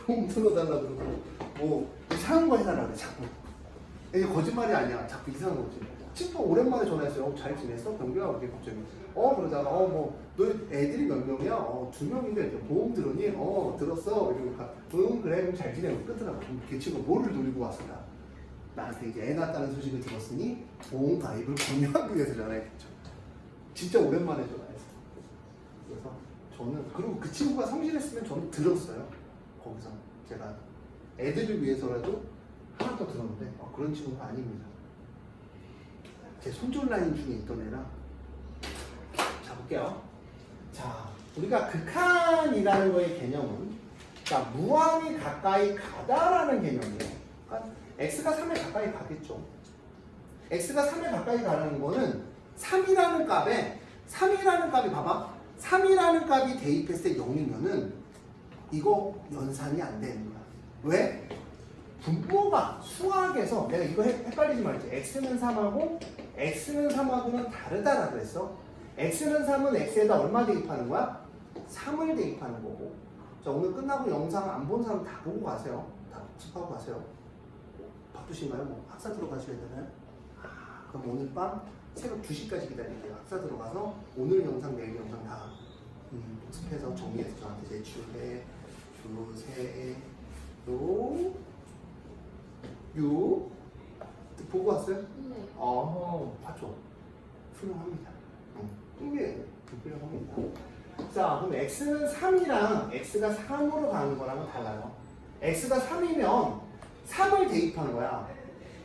보험 들어달라 그러고 뭐 이상한 거 해달라 그래 자꾸. 이게 거짓말이 아니야. 자꾸 이상한 거지. 친구 오랜만에 전화했어요. 잘 지냈어? 병규야? 이렇게 갑자기 그러다가 뭐 너 애들이 몇 명이야? 2명인데 보험 들었니? 들었어. 이러니까 그래 그럼 잘 지내고 끊더라고. 그 친구 뭐를 노리고 왔을까? 나한테 이제 애 낳았다는 소식을 들었으니 보험 가입을 권유하기 위해서 전화했겠죠. 진짜 오랜만에 전화했어. 그래서 저는 그리고 그 친구가 성실했으면 저는 들었어요. 거기서 제가 애들을 위해서라도 하나 더 들었는데 그런 친구가 아닙니다. 제 손절 라인 중에 있던 애라. 자 볼게요. 자 우리가 극한이라는 거의 개념은 자 무한히 가까이 가다라는 개념이에요. 그러니까 x가 3에 가까이 가겠죠. x가 3에 가까이 가는 거는 3이라는 값이 봐봐. 3이라는 값이 대입했을 때 0이면은 이거 연산이 안 되는 거야. 왜? 분모가 수학에서 내가 이거 헷갈리지 말지. x는 3하고 x는 3하고는 다르다라고 했어. x는 3은 x에다 얼마 대입하는 거야? 3을 대입하는 거고. 자 오늘 끝나고 영상 안 본 사람 다 보고 가세요. 다 집하고 가세요. 바쁘신가요? 뭐 학사 들어가셔야 되나요? 그럼 오늘 밤 새벽 2시까지 기다릴게요. 학사 들어가서 오늘 영상 내일 영상 다 복습해서 정리해서 저한테 제출해 주세요. 보고 왔어요? 네. 봤죠? 훌륭합니다. 훌륭합니다. 자, 그럼 x는 3이랑 x가 3으로 가는 거랑은 달라요. x가 3이면 3을 대입하는 거야.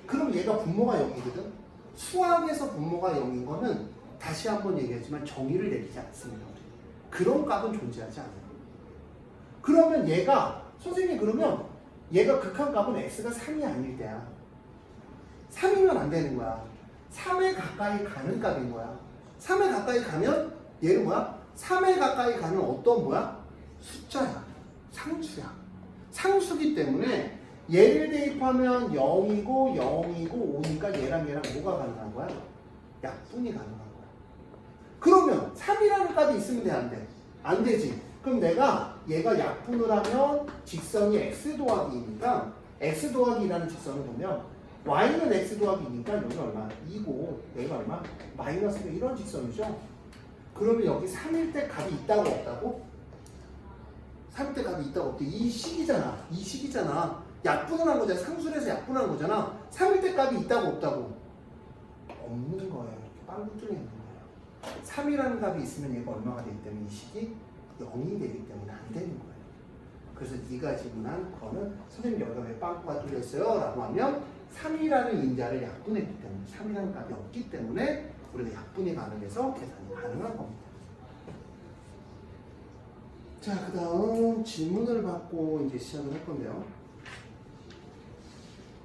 그럼 얘가 분모가 0이거든? 수학에서 분모가 0인 거는 다시 한번 얘기하지만 정의를 내리지 않습니다. 그런 값은 존재하지 않아요. 그러면 얘가, 선생님 그러면 얘가 극한값은 x가 3이 아닐 때야. 3이면 안 되는 거야. 3에 가까이 가는 값인 거야. 3에 가까이 가면 얘는 뭐야? 3에 가까이 가는 어떤 뭐야? 숫자야. 상수야. 상수기 때문에 얘를 대입하면 0이고 5니까 얘랑 뭐가 가능한 거야? 약분이 가능한 거야. 그러면 3이라는 값이 있으면 돼? 안 돼? 안 되지. 그럼 내가 얘가 약분을 하면 직선이 x 더하기 2니까 x 더하기 2라는 직선을 보면 y는 x 더하기 2니까 여기 얼마? 2고 여기가 얼마? 마이너스 1 이런 직선이죠. 그러면 여기 3일 때 값이 있다고 없다고? 3일 때 값이 있다고 없대. 이 식이잖아. 약분을 한 거잖아. 상수를 해서 약분한 거잖아. 3일 때 값이 있다고 없다고? 없는 거예요. 이렇게 빵꾸 뚫려 있는 거예요. 3이라는 값이 있으면 얘가 얼마가 되기 때문에 이 식이 0이 되기 때문에 안 되는 거예요. 그래서 네가 질문한 거는 선생님 여기가 왜 빵꾸가 뚫렸어요? 라고 하면 3이라는 인자를 약분했기 때문에 3이라는 값이 없기 때문에 우리가 약분이 가능해서 계산이 가능한 겁니다. 자, 그 다음 질문을 받고 이제 시작을 할 건데요.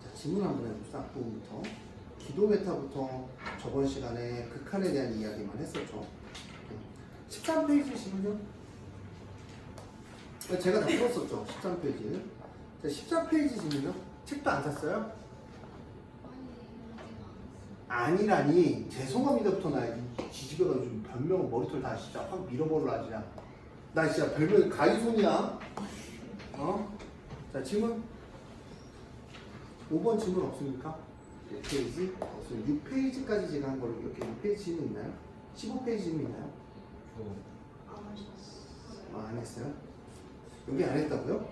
자, 질문 한번 해봅시다. 앞부분부터. 기도 메타부터 저번 시간에 극한에 대한 이야기만 했었죠. 13페이지시면요. 제가 다 풀었었죠. 13페이지는. 자, 14페이지시면요. 책도 안 샀어요? 아니라니. 죄송합니다부터 나 지지배가 좀 변명을 머리털 다 진짜 확 밀어버리라 진짜. 나 진짜 별명 가위손이야. 자, 질문. 5번 질문 없습니까? 6페이지? 없어요. 6페이지까지 제가 한 걸로 이렇게 6페이지 질문 있나요? 15페이지 질문 있나요? 안 했어요? 여기 안 했다고요?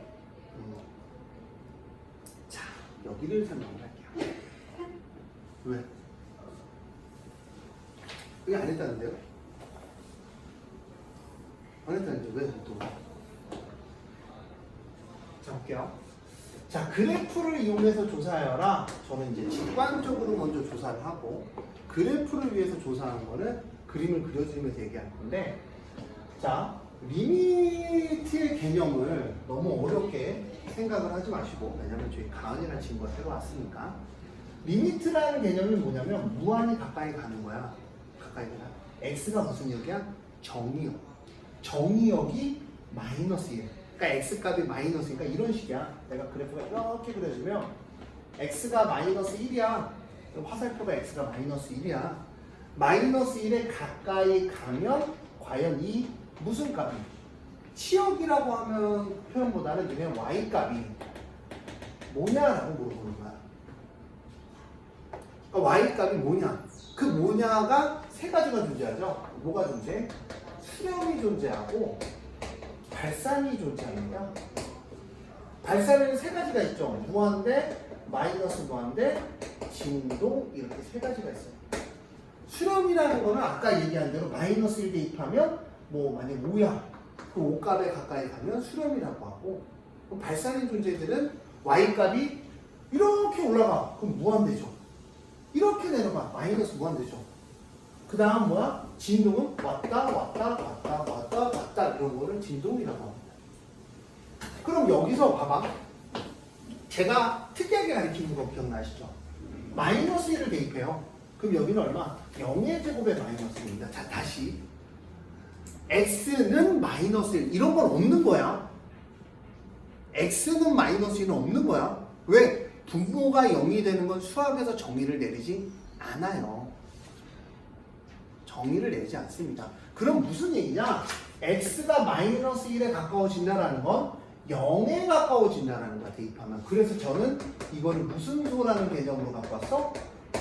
자, 여기를 설명을 할게요. 왜? 여기 안 했다는데요? 안 했다는데 왜 또? 자, 볼게요. 자, 그래프를 이용해서 조사하여라. 저는 이제 직관적으로 먼저 조사를 하고 그래프를 위해서 조사하는 거는 그림을 그려주면서 얘기할 건데, 자, 리미트의 개념을 너무 어렵게 생각을 하지 마시고, 왜냐면 저희 가은이라는 친구가 새로 왔으니까. 리미트라는 개념이 뭐냐면 무한히 가까이 가는 거야. 가까이 가. x가 무슨 역이야? 정의역. 정의역이 마이너스 1. 그러니까 x값이 마이너스니까 이런 식이야. 내가 그래프가 이렇게 그려주면 x가 마이너스 1이야. 화살표가 x가 마이너스 1이야. 마이너스 1에 가까이 가면 과연 이 무슨 값이? 치역이라고 하면 표현보다는 그냥 y값이 뭐냐라고 물어보는 거야. 그러니까 y값이 뭐냐? 그 뭐냐가 세 가지가 존재하죠. 뭐가 존재해? 수렴이 존재하고 발산이 존재합니다. 발산에는 세 가지가 있죠. 무한대, 마이너스 무한대, 진동 이렇게 세 가지가 있어요. 수렴이라는 거는 아까 얘기한 대로 마이너스 1 대입하면 뭐 만약 5야 그 5값에 가까이 가면 수렴이라고 하고, 그럼 발산의 존재들은 y값이 이렇게 올라가 그럼 무한대죠. 이렇게 내려가 마이너스 무한대죠. 그 다음 뭐야? 진동은 왔다 왔다 왔다 왔다 왔다 이런 거를 진동이라고 합니다. 그럼 여기서 봐봐. 제가 특이하게 가리키는 거 기억나시죠? 마이너스 1을 대입해요. 그럼 여기는 얼마? 0의 제곱의 마이너스 1입니다. 자, 다시. x는 마이너스 1. 이런 건 없는 거야. x는 마이너스 1은 없는 거야. 왜? 분모가 0이 되는 건 수학에서 정의를 내리지 않아요. 정의를 내리지 않습니다. 그럼 무슨 얘기냐? x가 마이너스 1에 가까워진다는 건 0에 가까워진다는 거야, 대입하면. 그래서 저는 이거를 무슨 소라는 개념으로 갖고 왔어?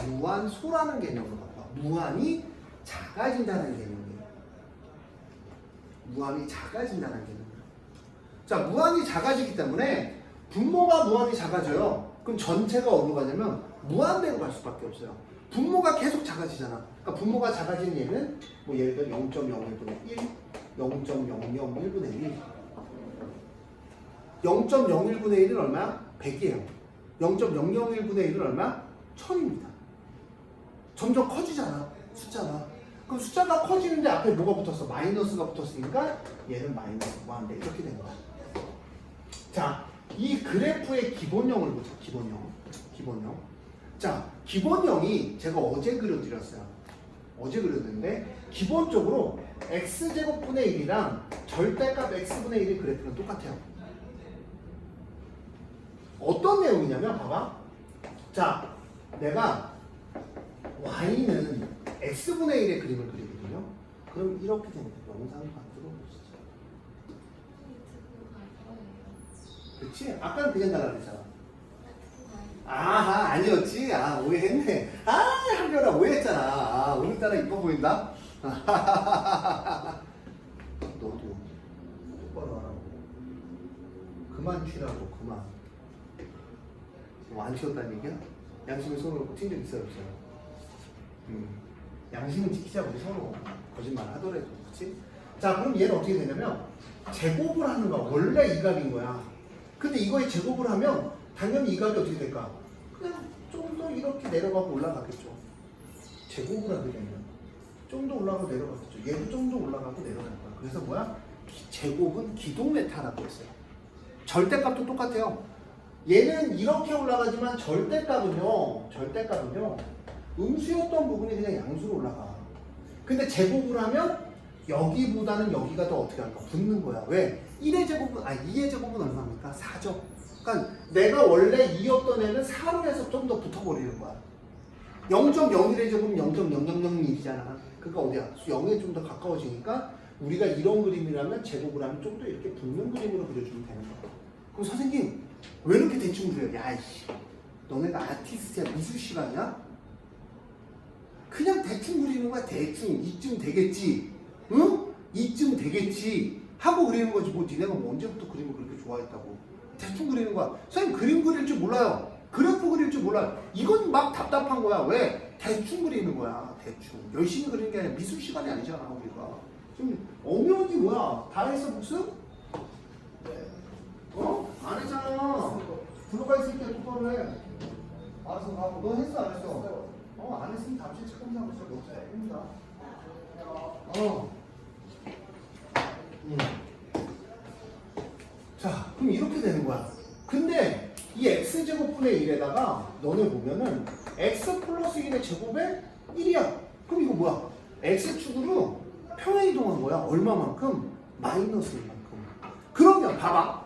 무한소라는 개념으로 갖고 와. 무한이 작아진다는 개념이에요. 무한이 작아진다는 개념이에요. 자, 무한이 작아지기 때문에 분모가 무한이 작아져요. 그럼 전체가 어디로 가냐면 무한대로 갈 수밖에 없어요. 분모가 계속 작아지잖아. 그러니까 분모가 작아지는 얘는 뭐 예를 들어 0.01분의 1, 0.001분의 1. 0.01분의 1은 얼마야? 100이에요. 0.001분의 1은 얼마야? 1000입니다. 점점 커지잖아. 숫자가. 그럼 숫자가 커지는데 앞에 뭐가 붙었어? 마이너스가 붙었으니까 얘는 마이너스 무한대 이렇게 된 거야. 자, 이 그래프의 기본형을 보자. 기본형. 자, 기본형이 제가 어제 그려드렸어요. 어제 그렸는데 기본적으로 x제곱분의 1이랑 절대값 x분의 1의 그래프는 똑같아요. 어떤 내용이냐면 봐봐. 자, 내가 y는 x분의 1의 그림을 그리거든요. 그럼 이렇게 됩니다. 영상 만들어 보시죠. 그치? 아까는 그냥 가라 그랬잖아. 아하, 아니었지? 아, 오해했네. 아, 한별아, 오해했잖아. 아, 오늘따라 이뻐 보인다? 너도 똑바로 하라고. 그만 쉬라고, 그만. 뭐 안 쉬었다는 얘기야? 양심에 손을 얹고 튄 적 있어요, 없어요? 양심은 지키자, 우리 서로. 거짓말 하더라도, 그치? 자, 그럼 얘는 어떻게 되냐면, 제곱을 하는 거야. 원래 이 값인 거야. 근데 이거에 제곱을 하면, 당연히 이 값이 어떻게 될까? 그냥 좀 더 이렇게 내려가고 올라가겠죠. 제곱을 하게 되면. 좀 더 올라가고 내려가겠죠. 얘도 좀 더 올라가고 내려갈 거야. 그래서 뭐야? 제곱은 기동메타라고 했어요. 절대값도 똑같아요. 얘는 이렇게 올라가지만 절대값은요. 음수였던 부분이 그냥 양수로 올라가. 근데 제곱을 하면 여기보다는 여기가 더 어떻게 할까? 붙는 거야. 왜? 1의 제곱은, 2의 제곱은 얼마입니까? 4죠. 그러니까 내가 원래 2였던 애는 4로 해서 좀 더 붙어버리는 거야. 0.01의 제곱은 0.0001이잖아. 그러니까 어디야? 0에 좀 더 가까워지니까 우리가 이런 그림이라면 제곱을 하면 좀 더 이렇게 붙는 그림으로 그려주면 되는 거야. 그럼 선생님, 왜 이렇게 대충 그려? 야이씨, 너네가 아티스트야? 미술 시간이야? 그냥 대충 그리는 거야. 대충 이쯤 되겠지, 응? 이쯤 되겠지 하고 그리는 거지. 뭐 니네가 뭐 언제부터 그림을 그렇게 좋아했다고. 대충 그리는 거야. 선생님 그림 그릴 줄 몰라요. 그래프 그릴 줄 몰라요. 이건 막 답답한 거야. 왜? 대충 그리는 거야. 대충. 열심히 그리는 게 아니라 미술 시간이 아니잖아 우리가. 지금 엄연히 뭐야? 다 했어 복습? 안 했잖아. 들어가 있을 때 똑바로 해. 알아서 가고. 너 했어 안 했어? 안 했으면 잠시 체크하고 있어. 너 잘합니다. 자, 그럼 이렇게 되는 거야. 근데 이 x제곱분의 1에다가 너네 보면은 x 플러스 1의 제곱에 1이야. 그럼 이거 뭐야? x축으로 평행 이동한 거야. 얼마만큼? 마이너스 1만큼. 그러면 봐봐.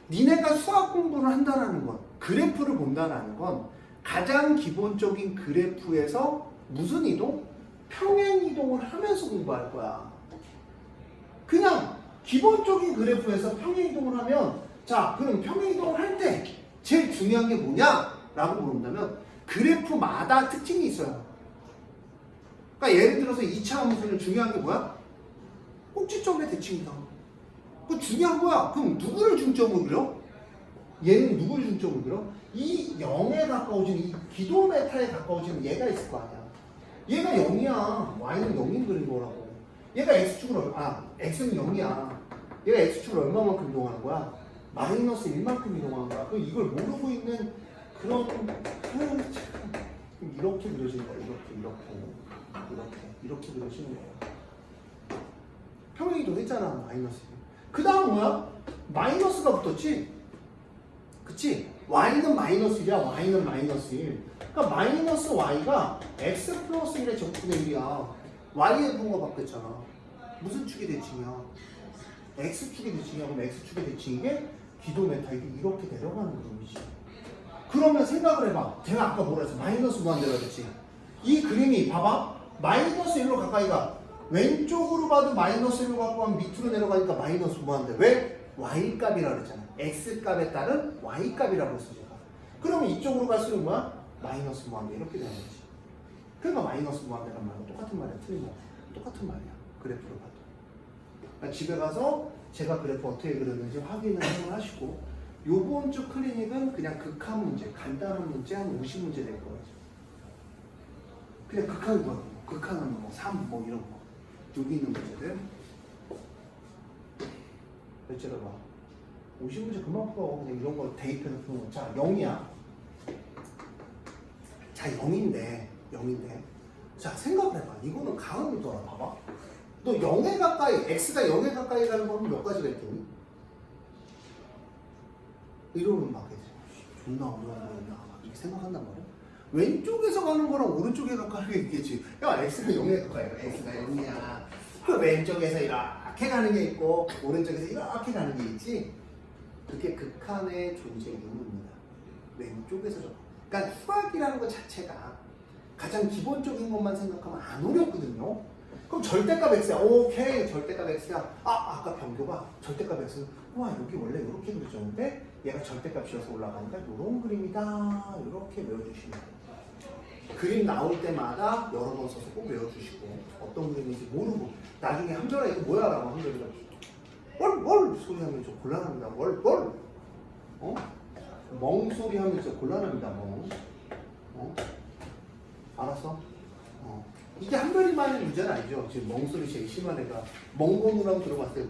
니네가 수학 공부를 한다는 건, 그래프를 본다는 건 가장 기본적인 그래프에서 무슨 이동? 평행 이동을 하면서 공부할 거야. 그냥 기본적인 그래프에서 평행이동을 하면 자 그럼 평행이동을 할 때 제일 중요한 게 뭐냐라고 물어본다면 그래프마다 특징이 있어요. 그러니까 예를 들어서 2차 함수는 중요한 게 뭐야? 꼭지점의 대칭이다. 그 중요한 거야. 그럼 누구를 중점으로 그려? 얘는 누구를 중점으로 그려? 이 0에 가까워지는 이 기도메타에 가까워지는 얘가 있을 거 아니야. 얘가 0이야. y는 0인 그린 거라고. 얘가 x축을 x는 0이야. 얘가 x축을 얼마만큼 이동하는 거야? 마이너스 1만큼 이동하는 거야. 그 이걸 모르고 있는 그런 이렇게 그려지는 거야. 이렇게 그려지는 거야. 평행이동 했잖아. 마이너스. 그 다음 뭐야? 마이너스가 붙었지? 그치? y는 마이너스 1이야. y는 마이너스 1. 그러니까 마이너스 y가 x 플러스 1의 제곱분의 1이야. y의 분모가 바뀌었잖아. 무슨 축의 대칭이야? x축의 대칭이야. 그럼 x축의 대칭이 기도메타 이게 이렇게 내려가는 그림이지. 그러면 생각을 해봐. 제가 아까 뭐라 했어? 마이너스 무한대로 했지. 이 그림이 봐봐. 마이너스 1로 가까이 가. 왼쪽으로 봐도 마이너스 1로 갖고 가면 밑으로 내려가니까 마이너스 무한대. 왜? y값이라고 그랬잖아. x값에 따른 y값이라고 했어 제가. 그러면 이쪽으로 갈수록 뭐야? 마이너스 무한대 이렇게 되는 거지. 그러니까 마이너스 무한대란 말은 똑같은 말이야. 틀린 거. 똑같은 말이야. 그래프로 봐도. 그러니까 집에 가서 제가 그래프 어떻게 그렸는지 확인을 하시고 요번 주 클리닉은 그냥 극한 문제, 간단한 문제 한 50문제 될 거예요. 그냥 극한 거, 극한은 뭐 3, 뭐 이런 거. 여기 있는 문제들. 몇째로 봐. 50문제 금방 풀어. 그냥 이런 거 대입해서 푸는 거. 자, 0이야. 자, 0인데. 자, 생각을 해봐. 이거는 가운데 돌아 봐봐. 너 0에 가까이, x가 0에 가까이 가는 거는 몇 가지가 있더니? 이러면 막 존나 어려운다 이렇게 생각한단 말이야. 왼쪽에서 가는 거랑 오른쪽에 가까이 있겠지. 야, x가 0에 가까이 가. x가 0이야. 그 왼쪽에서 이렇게 가는 게 있고 오른쪽에서 이렇게 가는 게 있지. 그게 극한의 존재 이유입니다. 왼쪽에서 그러니까 수학이라는 것 자체가 가장 기본적인 것만 생각하면 안 어렵거든요. 그럼 절대값 x야. 오케이. 절대값 x야. 아까 변교가 절대값 x는 와 여기 원래 이렇게 그려졌는데 얘가 절대값이어서 올라가니까 이런 그림이다. 이렇게 외워주시면 돼요. 그림 나올 때마다 여러 번 써서 꼭 외워주시고 어떤 그림인지 모르고 나중에 한별아 이거 뭐야? 라고 한별이가 뭘 소리하면 좀 곤란합니다. 뭘 멍소리 하면 진짜 곤란합니다. 알았어? 이게 한별이만의 문제는 아니죠. 지금 멍소리 제일 심한 애가 멍건우라고 들어봤어요.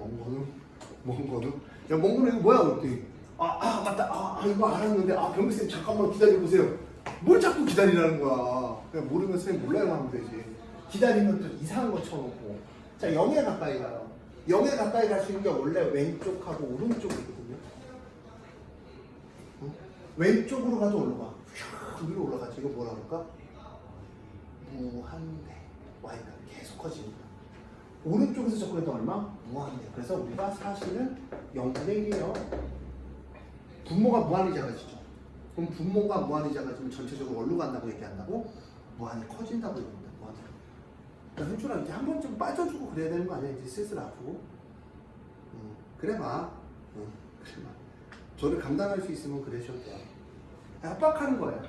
멍건우? 야, 멍건우 이거 뭐야? 그랬더니 맞다. 이거 알았는데 병기쌤 잠깐만 기다려보세요. 뭘 자꾸 기다리라는 거야. 그냥 모르면 쌤 몰라요 하면 되지. 기다리면 또 이상한 거 쳐놓고. 자, 0에 가까이 가요. 0에 가까이 갈 수 있는 게 원래 왼쪽하고 오른쪽이거든요. 왼쪽으로 가도 올라가. 위로 올라가지. 이거 뭐라 그럴까? 무한대. y가 계속 커지니까. 오른쪽에서 접근했던 얼마? 무한대. 그래서 우리가 사실은 0분의 1이에요. 분모가 무한히 작아지죠. 그럼 분모가 무한히 작아지면 전체적으로 어디로 간다고 얘기한다고? 무한히 커진다고 얘기합니다. 무한히. 그러니까 현준아 이제 한 번쯤 빠져주고 그래야 되는 거 아니야? 이제 슬슬 아프고. 그래봐. 그래봐. 저를 감당할 수 있으면 그러셔도 돼요. 협박하는 거예요.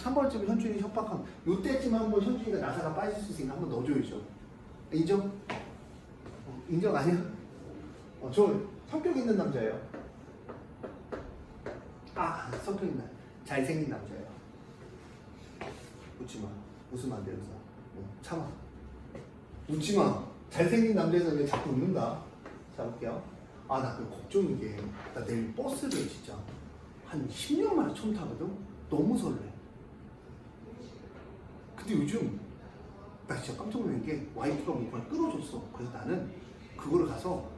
한 번쯤 현준이 협박하면 요때쯤 한번 현준이가 나사가 빠질 수 있으니까 한번 넣어줘야죠. 인정? 인정 아니야? 저 성격 있는 남자예요. 성격 있는 잘생긴 남자예요. 웃지마. 웃으면 안 돼요. 참아. 웃지마. 잘생긴 남자에서 왜 자꾸 웃는다. 자 볼게요. 나 그 걱정인 게 나 내일 버스를 진짜 한 10년 만에 처음 타거든? 너무 설레. 근데 요즘 나 진짜 깜짝 놀란 게 와이프가 뭔가 끌어줬어. 그래서 나는 그거를 가서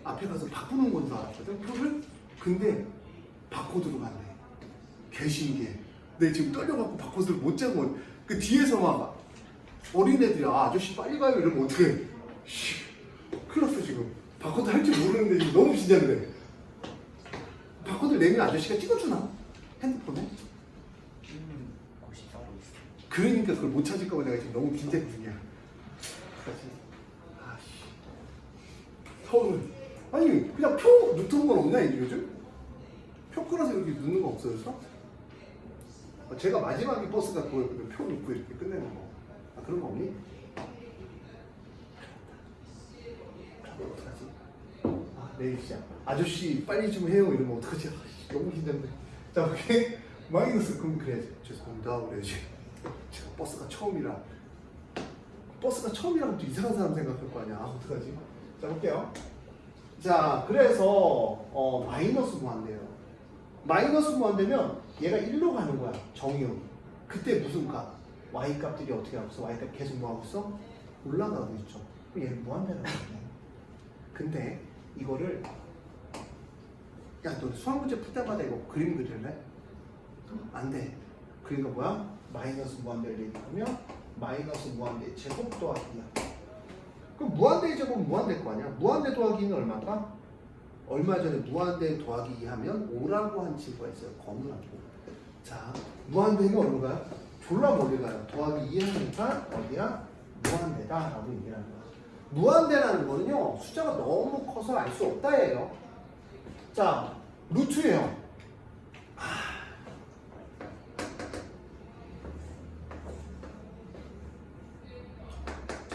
앞에 가서 바꾸는 건 줄 알았거든 표를. 근데 바코드로 갔네. 개신기해. 내 지금 떨려갖고 바코드를 못 잡고 그 뒤에서 막 어린애들이 아저씨 빨리 가요 이러면 어떡해. 큰일 났어 지금. 바코드 할 줄 모르는데 지금 너무 긴장돼. 바코드를 내면 아저씨가 찍어주나? 핸드폰에? 그러니까 그걸 못 찾을까 봐 내가 지금 너무 긴장 중이야. 표는 아니 그냥 표 넣는 건 없냐 이게 요즘? 표 끌어서 이렇게 넣는 거 없어졌어? 제가 마지막에 버스가 그거였거든. 표 넣고 이렇게 끝내는 거. 아 그런 거 없니? 어떡하지? 아 내일 시작. 아저씨 빨리 좀 해요 이러면 어떡하지? 아, 너무 긴장돼. 자 오케이 마이너스 그럼 그래야지. 죄송합니다 그래야지. 제가 버스가 처음이라. 버스가 처음이라면 또 이상한 사람 생각할 거 아니야. 아 어떡하지? 자 볼게요. 자 그래서 마이너스 무한대예요. 마이너스 무한대면 얘가 1로 가는 거야. 정의역이. 그때 무슨 값? y 값들이 어떻게 하고 있어? y 값 계속 뭐 하고 있어? 올라가고 있죠. 그럼 얘는 무한대라고 해. 근데 이거를 야 너 수학 문제 풀 때마다 이거 그림 그릴래? 안 돼. 그러니까 뭐야? 마이너스 무한대를 얘기하면 마이너스 무한대 제곱 더하기야. 그럼 무한대 제곱 무한대 거 아니야? 무한대 더하기는 얼마일까? 얼마 전에 무한대 더하기 2 하면 5라고 한 친구가 있어요. 건우라고. 자, 무한대는 어디로 가요? 졸라 멀리 가요. 더하기 2 하니까 어디야? 무한대다 라고 얘기를 하는 거야. 무한대라는 거는요. 숫자가 너무 커서 알 수 없다예요. 자, 루트예요.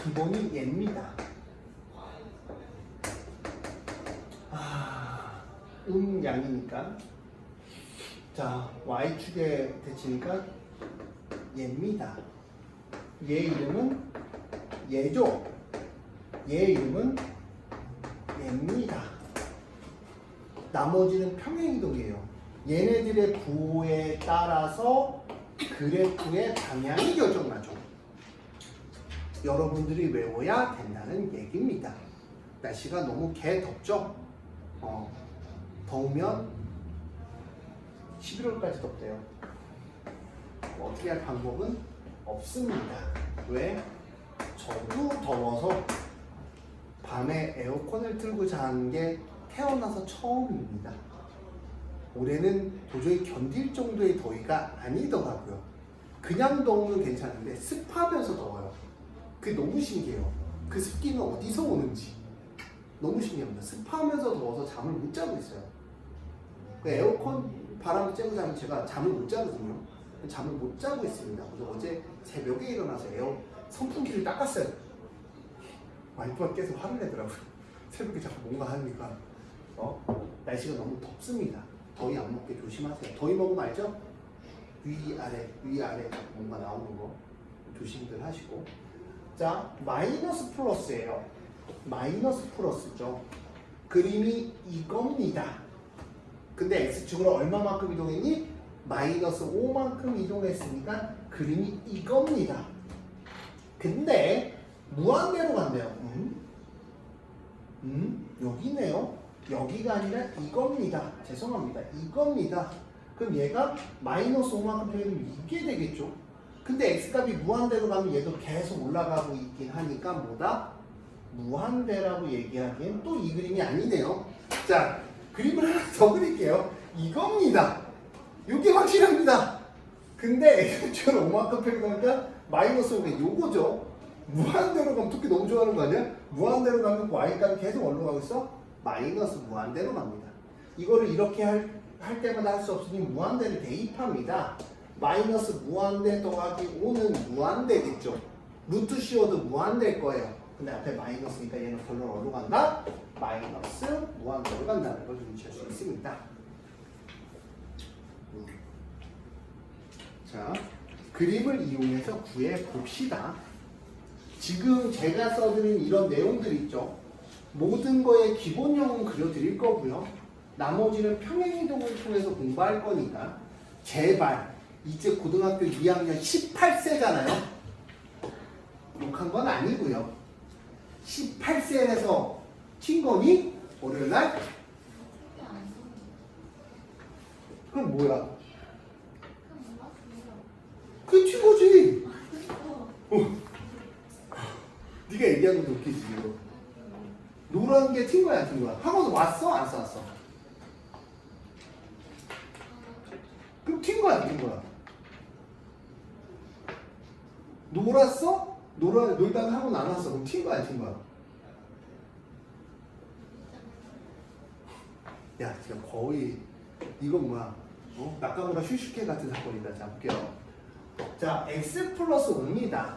기본이 얘입니다. 양이니까. 자, y축에 대치니까 얘입니다. 얘 이름은 얘죠. 얘 이름은 얘입니다. 나머지는 평행이동이에요. 얘네들의 부호에 따라서 그래프의 방향이 결정나죠. 여러분들이 외워야 된다는 얘기입니다. 날씨가 너무 덥죠? 더우면 11월까지 덥대요. 어떻게 할 방법은 없습니다. 왜? 저도 더워서 밤에 에어컨을 틀고 자는 게 태어나서 처음입니다. 올해는 도저히 견딜 정도의 더위가 아니더라고요. 그냥 더우면 괜찮은데 습하면서 더워요. 그게 너무 신기해요. 그 습기는 어디서 오는지 너무 신기합니다. 습하면서 더워서 잠을 못 자고 있어요. 그 에어컨 바람을 쐬고 자면 제가 잠을 못 자거든요. 잠을 못 자고 있습니다. 그래서 어제 새벽에 일어나서 선풍기를 닦았어요. 와이프가 계속 화를 내더라고요. 새벽에 자꾸 뭔가 하니까 날씨가 너무 덥습니다. 더위 안 먹게 조심하세요. 더위 먹으면 알죠? 위아래 뭔가 나오는 거 조심들 하시고. 자, 마이너스 플러스예요. 마이너스 플러스죠. 그림이 이겁니다. 근데 x축으로 얼마만큼 이동했니? 마이너스 5만큼 이동했으니까 그림이 이겁니다. 근데 무한대로 간대요. 여기네요. 여기가 아니라 이겁니다. 죄송합니다. 이겁니다. 그럼 얘가 마이너스 5만큼 되면 이게 되겠죠. 근데 x값이 무한대로 가면 얘도 계속 올라가고 있긴 하니까 뭐다? 무한대라고 얘기하기엔 또 이 그림이 아니네요. 자, 그림을 하나 더 그릴게요. 이겁니다. 이게 확실합니다. 근데 x축으로 5만큼 표기하니까 마이너스 5가 요거죠. 무한대로 가면 토끼 너무 좋아하는 거 아니야? 무한대로 가면 y값이 계속 어디로 가고 있어? 마이너스 무한대로 갑니다. 이거를 이렇게 할 때마다 할 수 없으니 무한대를 대입합니다. 마이너스 무한대 더하기 5는 무한대겠죠. 루트 씌워도 무한대일 거예요. 근데 앞에 마이너스니까 얘는 결론 어디로 간다? 마이너스 무한대로 간다는 걸 눈치할 수 있습니다. 자, 그림을 이용해서 구해 봅시다. 지금 제가 써드린 이런 내용들 있죠. 모든 거의 기본형은 그려드릴 거고요. 나머지는 평행이동을 통해서 공부할 거니까 제발 이제 고등학교 2학년 18세잖아요. 욕한 건 아니고요. 18세에서 튄 거니? 월요일날? 그럼 뭐야? 그게 튄 거지. 네가 얘기한 것도 웃기지 지금. 노란 게 튄 거야 안 튄 거야? 학원 왔어? 안 왔어? 그럼 튄 거야 안 튄 거야? 놀았어? 놀다가 학원 안 왔어. 그럼 튄 거야 안 튄 거야? 야, 진짜 거의 이건 뭐야? 나카무라 슈슈케 같은 사건이다. 자, 볼게요. 자, x 플러스 5입니다.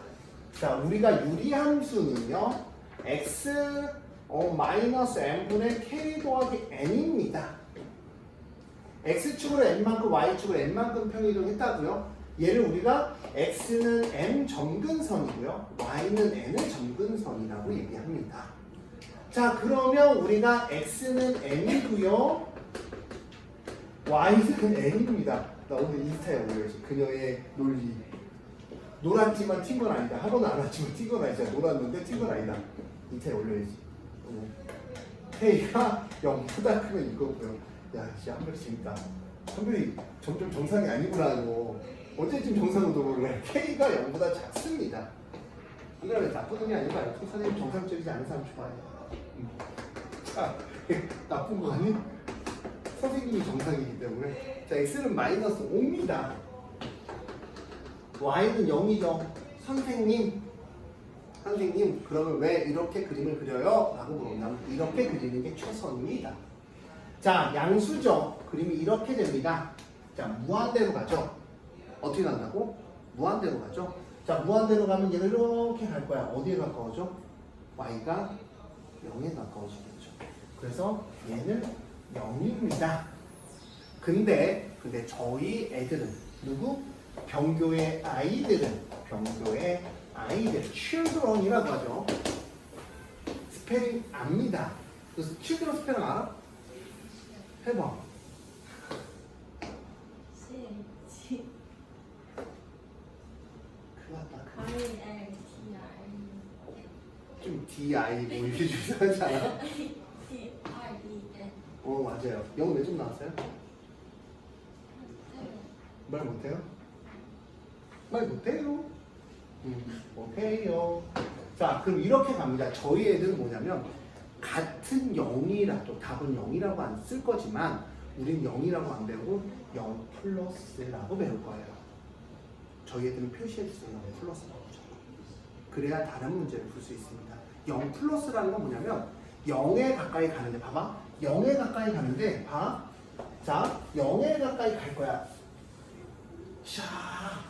자, 우리가 유리함수는요, x 마이너스 n분의 k 더하기 n입니다. x축으로 n만큼, y축으로 n만큼 평이동했다고요. 얘를 우리가 x는 n 점근선이고요, y는 n의 점근선이라고 얘기합니다. 자, 그러면 우리가 x는 n이고요, y는 n입니다. 나 오늘 인스타에 올려야지. 그녀의 논리. 놀았지만 튄 건 아니다. 학원 안 왔지만 튄 건 아니다. 놀았는데 튄 건 아니다. 인스타에 올려야지. K가 0보다 크면 이거고요. 야, 진짜 한별이 재밌다. 한별이 점점 정상이 아니구나. 이거. 언제쯤 정상으로 돌아오래? K가 0보다 작습니다. 한별이 나쁜 놈이 아닌 거 알고 선생님 정상적이지 않은 사람 좋아해. 자, 나쁜 거 아니? 선생님이 정상이기 때문에. 자, x는 마이너스 5입니다. y는 0이죠. 선생님, 그러면 왜 이렇게 그림을 그려요? 라고 물어본다면 이렇게 그리는 게 최선입니다. 자, 양수죠. 그림이 이렇게 됩니다. 자, 무한대로 가죠. 어떻게 간다고? 무한대로 가죠. 자, 무한대로 가면 얘는 이렇게 갈 거야. 어디에 가까워져? y가 0에 가까워지겠죠. 그래서 얘는 0입니다. 근데 저희 애들은 누구? 병교의 아이들은 children이라고 하죠. 스페링 압니다. 그래서 children 스페링 알아? 해봐. 큰일 났다. 좀 DI 뭐 이렇게 유사하지 않아? 맞아요. 영어 몇 점 나왔어요? 말 못해요? 말 못해요? 오케이요. 자, 그럼 이렇게 갑니다. 저희 애들은 뭐냐면 같은 0이라도 답은 0이라고 안 쓸 거지만 우린 0이라고 안 배우고 0 플러스라고 배울 거예요. 저희 애들은 표시해주세요. 0 플러스라고. 그래야 다른 문제를 풀 수 있습니다. 0 플러스라는 건 뭐냐면 0에 가까이 가는데 봐봐. 0에 가까이 가는데 봐. 자, 0에 가까이 갈 거야. 샤,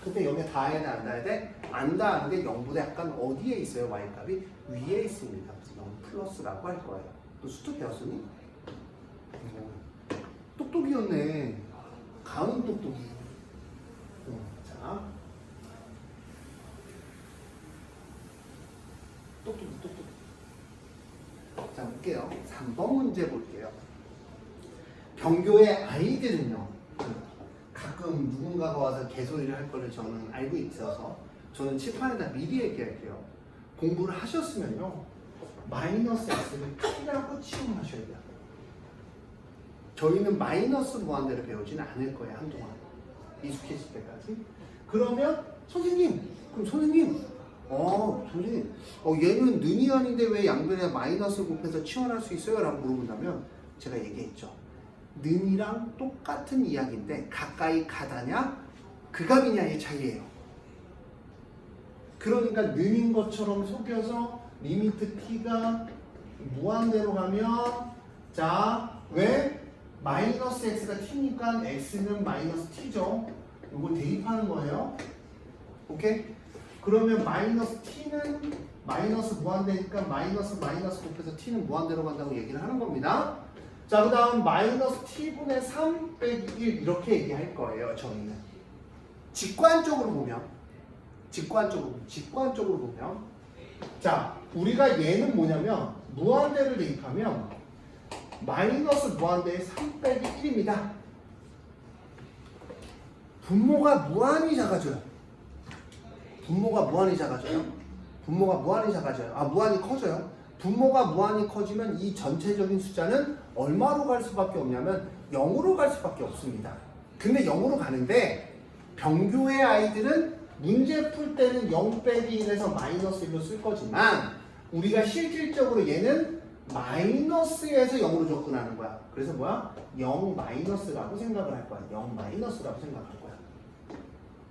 근데 0에 닿아야 돼, 안 닿아야 돼? 안 닿는데 0보다 약간 어디에 있어요? y값이 위에 있습니다. 그래서 0 플러스라고 할 거예요. 너 수투 배웠으니? 똑똑이었네. 가은 똑똑이. 자, 똑똑이. 자, 볼게요. 3번 문제 볼게요. 병교의 아이들은요, 가끔 누군가가 와서 개소리를 할 거를 저는 알고 있어서 저는 칠판에다 미리 얘기할게요. 공부를 하셨으면요, 마이너스 x를 t라고 치용하셔야 돼요. 저희는 마이너스 무한대를 배우지는 않을 거예요, 한동안. 익숙해질 때까지. 그러면 선생님, 선생님, 얘는 는이 아닌데 왜 양변에 마이너스 곱해서 치환할 수 있어요? 라고 물어본다면 제가 얘기했죠. 는이랑 똑같은 이야기인데 가까이 가다냐 극압이냐의 차이예요. 그러니까 는인 것처럼 속여서 리미트 t가 무한대로 가면 자, 왜? 마이너스 x가 t니까 x는 마이너스 t죠. 이걸 대입하는 거예요. 오케이? 그러면 마이너스 t는 마이너스 무한대니까 마이너스 곱해서 t는 무한대로 간다고 얘기를 하는 겁니다. 자, 그 다음 마이너스 t분의 3 빼기 1 이렇게 얘기할 거예요. 저희는 직관적으로 보면 자, 우리가 얘는 뭐냐면 무한대를 대입하면 마이너스 무한대의 3 빼기 1입니다. 분모가 무한히 작아져요. 무한히 커져요. 분모가 무한히 커지면 이 전체적인 숫자는 얼마로 갈 수밖에 없냐면 0으로 갈 수밖에 없습니다. 근데 0으로 가는데 병교의 아이들은 문제 풀 때는 0 빼기 1에서 마이너스 1로 쓸 거지만 우리가 실질적으로 얘는 마이너스에서 0으로 접근하는 거야. 그래서 뭐야? 0 마이너스라고 생각을 할 거야. 0 마이너스라고 생각할 거야.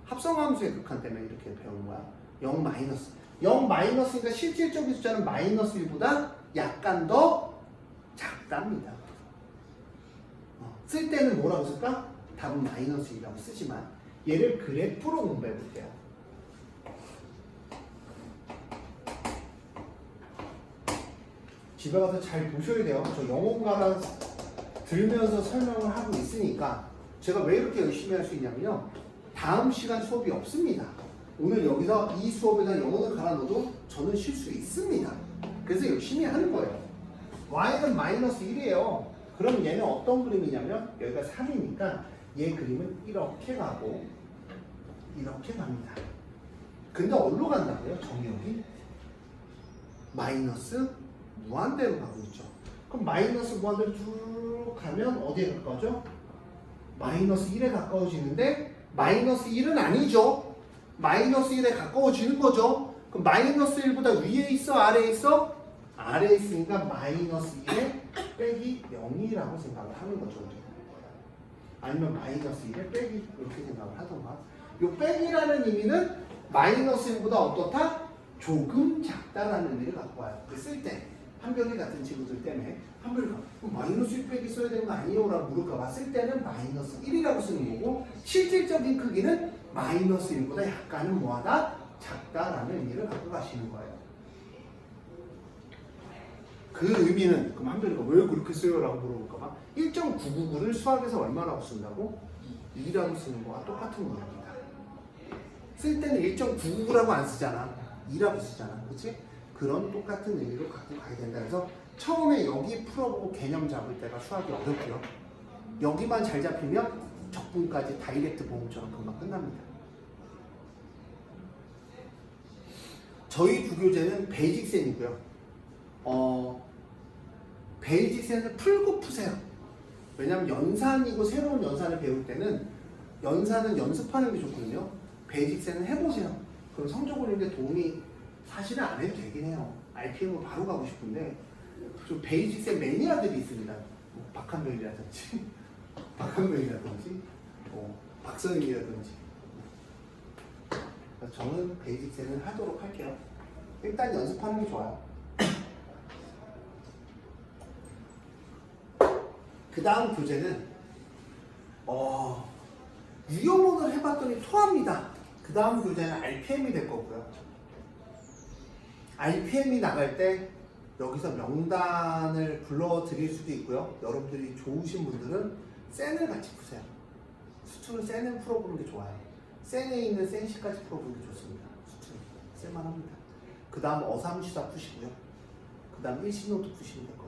합성함수의 극한 때문에 이렇게 배우는 거야. 0 마이너스. 0 마이너스니까 실질적인 숫자는 마이너스 1보다 약간 더 작답니다. 쓸 때는 뭐라고 쓸까? 답은 마이너스 1이라고 쓰지만 얘를 그래프로 공부해 볼게요. 집에 가서 잘 보셔야 돼요. 저 영어가라 들으면서 설명을 하고 있으니까 제가 왜 이렇게 열심히 할 수 있냐면요. 다음 시간 수업이 없습니다. 오늘 여기서 이 수업에다 영어를 갈아 넣어도 저는 쉴 수 있습니다. 그래서 열심히 하는 거예요. y는 마이너스 1이에요. 그럼 얘는 어떤 그림이냐면 여기가 3이니까 얘 그림은 이렇게 가고 이렇게 갑니다. 근데 어디로 간다고요? 정역이 마이너스 무한대로 가고 있죠. 그럼 마이너스 무한대로 쭉 가면 어디에 가까워져? 마이너스 1에 가까워지는데 마이너스 1은 아니죠. 마이너스 1에 가까워지는 거죠. 그럼 마이너스 1보다 위에 있어? 아래에 있어? 아래에 있으니까 마이너스 1에 빼기 0이라고 생각을 하는 거죠. 아니면 마이너스 1에 빼기 이렇게 생각을 하던가. 이 빼기라는 의미는 마이너스 1보다 어떻다? 조금 작다라는 의미를 갖고 와요. 쓸 때 한별이 같은 친구들 때문에 한별이가 마이너스 1 빼기 써야 되는 거 아니에요? 라고 물을까 봐 쓸 때는 마이너스 1이라고 쓰는 거고 실질적인 크기는 마이너스 1보다 약간은 뭐하다? 작다라는 의미를 갖고 가시는 거예요. 그 의미는 그럼 한별이가 왜 그렇게 써요? 라고 물어볼까 봐 1.999를 수학에서 얼마라고 쓴다고? 2라고 쓰는 거와 똑같은 겁니다. 쓸 때는 1.999라고 안 쓰잖아. 2라고 쓰잖아. 그렇지? 그런 똑같은 의미로 갖고 가야 된다. 그래서 처음에 여기 풀어보고 개념 잡을 때가 수학이 어렵고요. 여기만 잘 잡히면 적분까지 다이렉트 보험처럼 금방 끝납니다. 저희 부교재는 베이직센이고요. 베이직센을 풀고 푸세요. 왜냐하면 연산이고 새로운 연산을 배울 때는 연산은 연습하는 게 좋거든요. 베이직센은 해보세요. 그럼 성적 올리는데 도움이 사실은 안 해도 되긴 해요. RPM으로 바로 가고 싶은데 좀 베이직센 매니아들이 있습니다. 박한별이라든지 박한별이라든지 박선영이라든지 저는 베이직센을 하도록 할게요. 일단 연습하는 게 좋아요. 그 다음 교재는 유효문을 해봤더니 토합니다. 그 다음 교재는 RPM이 될 거고요. RPM이 나갈 때 여기서 명단을 불러드릴 수도 있고요. 여러분들이 좋으신 분들은 센을 같이 푸세요. 수투는 센을 풀어보는 게 좋아요. 센에 있는 센시까지 풀어보는 게 좋습니다. 수투는 센만 합니다. 그 다음 어삼시사 푸시고요. 그 다음 일신노트 푸시면 될 거예요.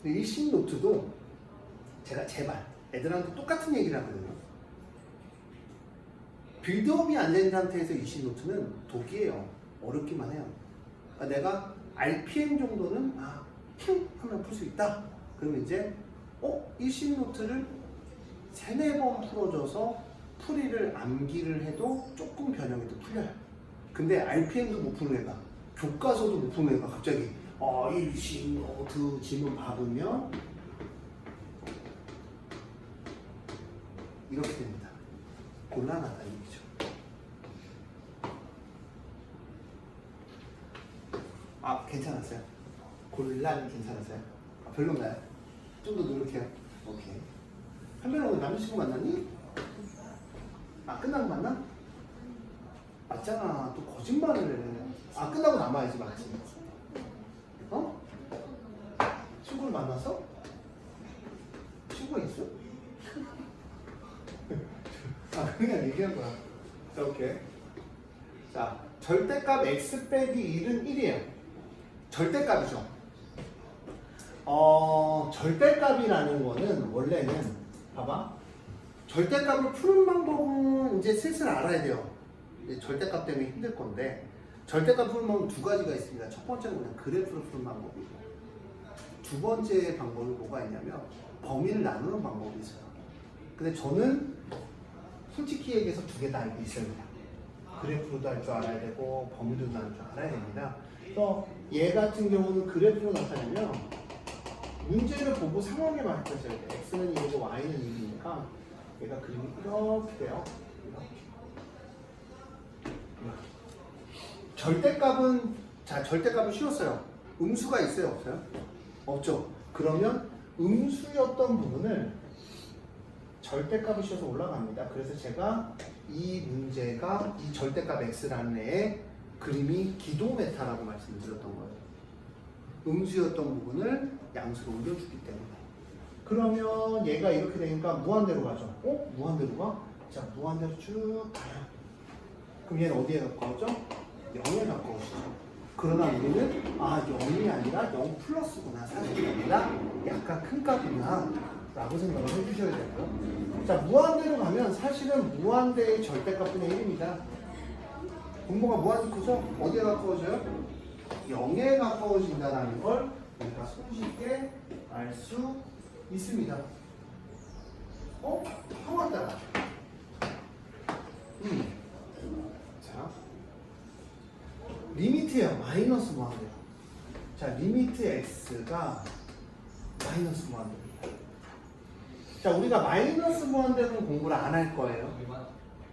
일신노트도 제가 제발 애들한테 똑같은 얘기를 하거든요. 빌드업이 안 된 상태에서 일신노트는 독이에요. 어렵기만 해요. 내가 RPM 정도는 하면 풀 수 있다. 그러면 이제 일신노트를 3-4번 풀어줘서 풀이를 암기를 해도 조금 변형해도 풀려요. 근데 RPM도 못 푸는 애가 교과서도 못 푸는 애가 갑자기 일신노트 지문 박으면 이렇게 됩니다. 곤란하다 얘기죠. 괜찮았어요? 곤란 괜찮았어요? 별론가요? 좀 더 노력해요. 오케이. 한별아 오늘 남자친구 만났니? 끝나고 만나? 맞잖아. 또 거짓말을 해. 끝나고 남아야지 맞지? 친구를 만나서? 친구가 있어? 그냥 얘기한 거야. 자, 오케이. 자, 절대값 x 빼기 1은 1이에요. 절대값이죠. 절대값이라는 거는 원래는 봐봐. 절대값을 푸는 방법은 이제 슬슬 알아야 돼요. 절대값 때문에 힘들 건데 절대값 푸는 방법은 두 가지가 있습니다. 첫 번째는 그냥 그래프를 푸는 방법이고 두 번째 방법은 뭐가 있냐면 범위를 나누는 방법이 있어요. 근데 저는 솔직히 얘기해서 두 개 다 알고 있습니다. 그래프로도 할 줄 알아야 되고 범위도 나눌 줄 알아야 됩니다. 그래서 얘 같은 경우는 그래프로 나타내면 문제를 보고 상황에 맞춰져야 돼. x는 1이고 y는 1이니까 얘가 그림이 이렇게 돼요. 이렇게. 절대값은 절대값은 쉬웠어요. 음수가 있어요, 없어요? 없죠. 그러면 음수였던 부분을 절대값을 씌워서 올라갑니다. 그래서 제가 이 문제가 이 절대값 x라는 애의 그림이 기도 메타라고 말씀을 드렸던 거예요. 음수였던 부분을 양수로 옮겨주기 때문에. 그러면 얘가 이렇게 되니까 무한대로 가죠. 무한대로 가? 자, 무한대로 쭉 가요. 그럼 얘는 어디에 가까워져? 0에 가까워지죠. 그러나 우리는 0이 아니라 0 플러스구나, 사실이 아니라 약간 큰 값이구나 라고 생각을 해주셔야 되고요. 자, 무한대로 가면 사실은 무한대의 절대값분의 1입니다. 분모가 무한히 크죠? 어디에 가까워져요? 0에 가까워진다는 걸 우리가 손쉽게 알 수 있습니다. 형아 따라. 자, 리미트예요. 마이너스 무한대로. 자, 리미트 x가 마이너스 무한대입니다. 자, 우리가 마이너스 무한대로는 공부를 안 할 거예요.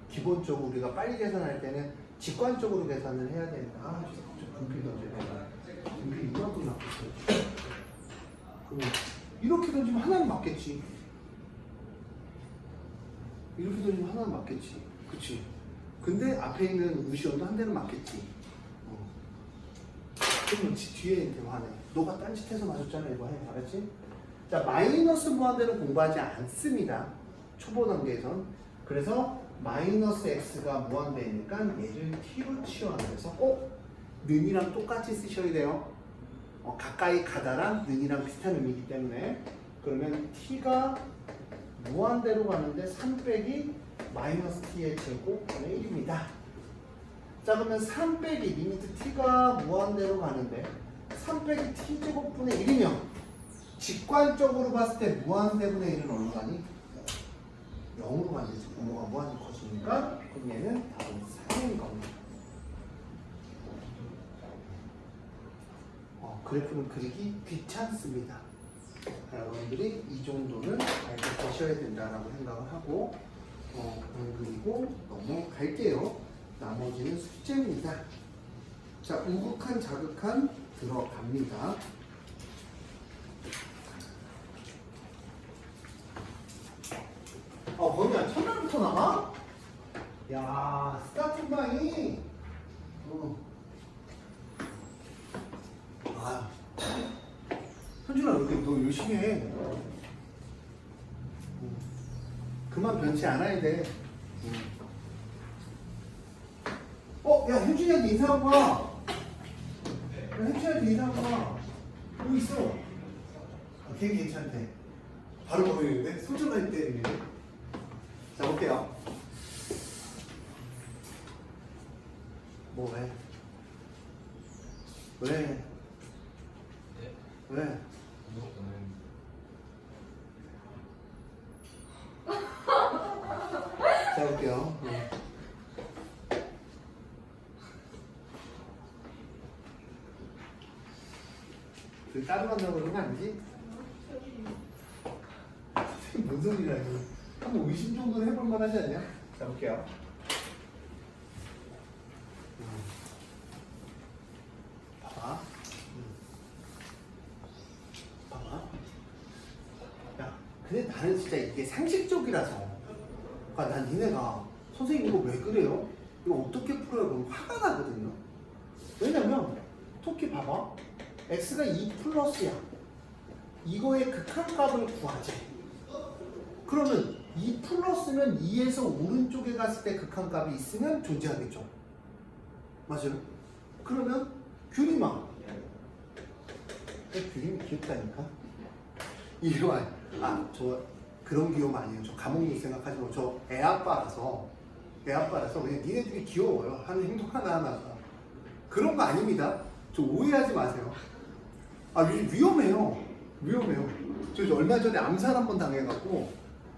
기본적으로 우리가 빨리 계산할 때는 직관적으로 계산을 해야 된다. 분필 던져야 분필 이만큼 맞겠어요. 그럼 이렇게 던지면 하나는 맞겠지. 이렇게 던지면 하나는 맞겠지. 그치? 근데 앞에 있는 우시원도 한 대는 맞겠지. 그러면 뒤에 있는 대화네. 너가 딴짓해서 맞았잖아. 이거 해. 알았지? 자, 마이너스 무한대로 공부하지 않습니다. 초보 단계에선. 그래서 마이너스 x가 무한대니까 얘를 t로 치환해서 는이랑 똑같이 쓰셔야 돼요. 가까이 가다랑 는이랑 비슷한 의미이기 때문에. 그러면 t가 무한대로 가는데 3 빼기 마이너스 t의 제곱분의 1입니다. 자, 그러면 3 빼기 리미트 t가 무한대로 가는데 3 빼기 t 제곱분의 1이면 직관적으로 봤을 때 무한대분의 1은 어디로 가니? 0으로 가는 거지. 분모가 무한히 커지니까 그럼 얘는 답은 3인 겁니다. 그래프는 그리기 귀찮습니다. 여러분들이 이 정도는 알고 계셔야 된다라고 생각을 하고 그리고 넘어갈게요. 나머지는 숙제입니다. 자, 우극한 자극한 들어갑니다. 거기야 첫날부터 나와? 야, 스타팅방이 현준아, 너 열심히 해. 그만 변치 않아야 돼. 야, 현준이한테 인사하고 와. 야, 현준이한테 인사하고 와. 여기 있어. 걔 괜찮대. 바로 보이는데? 소중할 때. 자, 볼게요. 뭐, 왜? 왜? 왜? 자, 볼게요. 따로 만나고 그런 거 아니지? 뭔 소리라, 이거. 한번 의심 정도는 해볼 만하지 않냐? 자, 볼게요. 봐봐. 봐봐. 야, 근데 나는 진짜 이게 상식적이라서. 그러니까 난 니네가 선생님 이거 왜 그래요? 이거 어떻게 풀어요? 그럼 화가 나거든요. 왜냐면 토끼 봐봐. x가 2 플러스야. 이거의 극한값을 구하지. 그러면 2 플러스면 2에서 오른쪽에 갔을 때 극한값이 있으면 존재하겠죠. 맞아요? 그러면 균이마. 균이 귀엽다니까. 이리와. 저 그런 귀여움 아니에요. 저 감옥님 생각하지 말고 저 애아빠라서 그냥 니네들이 귀여워요. 하는 행동 하나하나가. 그런 거 아닙니다. 저 오해하지 마세요. 위험해요. 저 얼마 전에 암살 한 번 당해갖고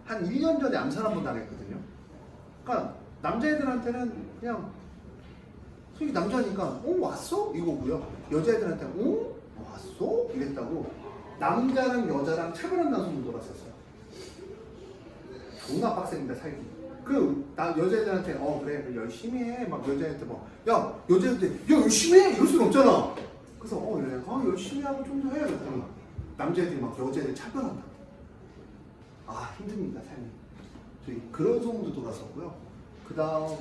한 1년 전에 암살 한 번 당했거든요. 그러니까 남자애들한테는 그냥 솔직히 남자니까 왔어? 이거고요. 여자애들한테는 왔어? 이랬다고. 남자랑 여자랑 차별한다는 소문 돌았었어요. 존나 빡셉니다, 살기. 여자애들한테 그래 열심히 해. 막 여자애한테 야, 여자애한테 야, 열심히 해! 이럴 수는 없잖아. 그래서 열심히 하고 좀 더 해야 그랬더니 남자애들이 막 여자애들 차별한다. 아 힘듭니다 삶이. 저희 그런 소문도 돌았었고요. 그 다음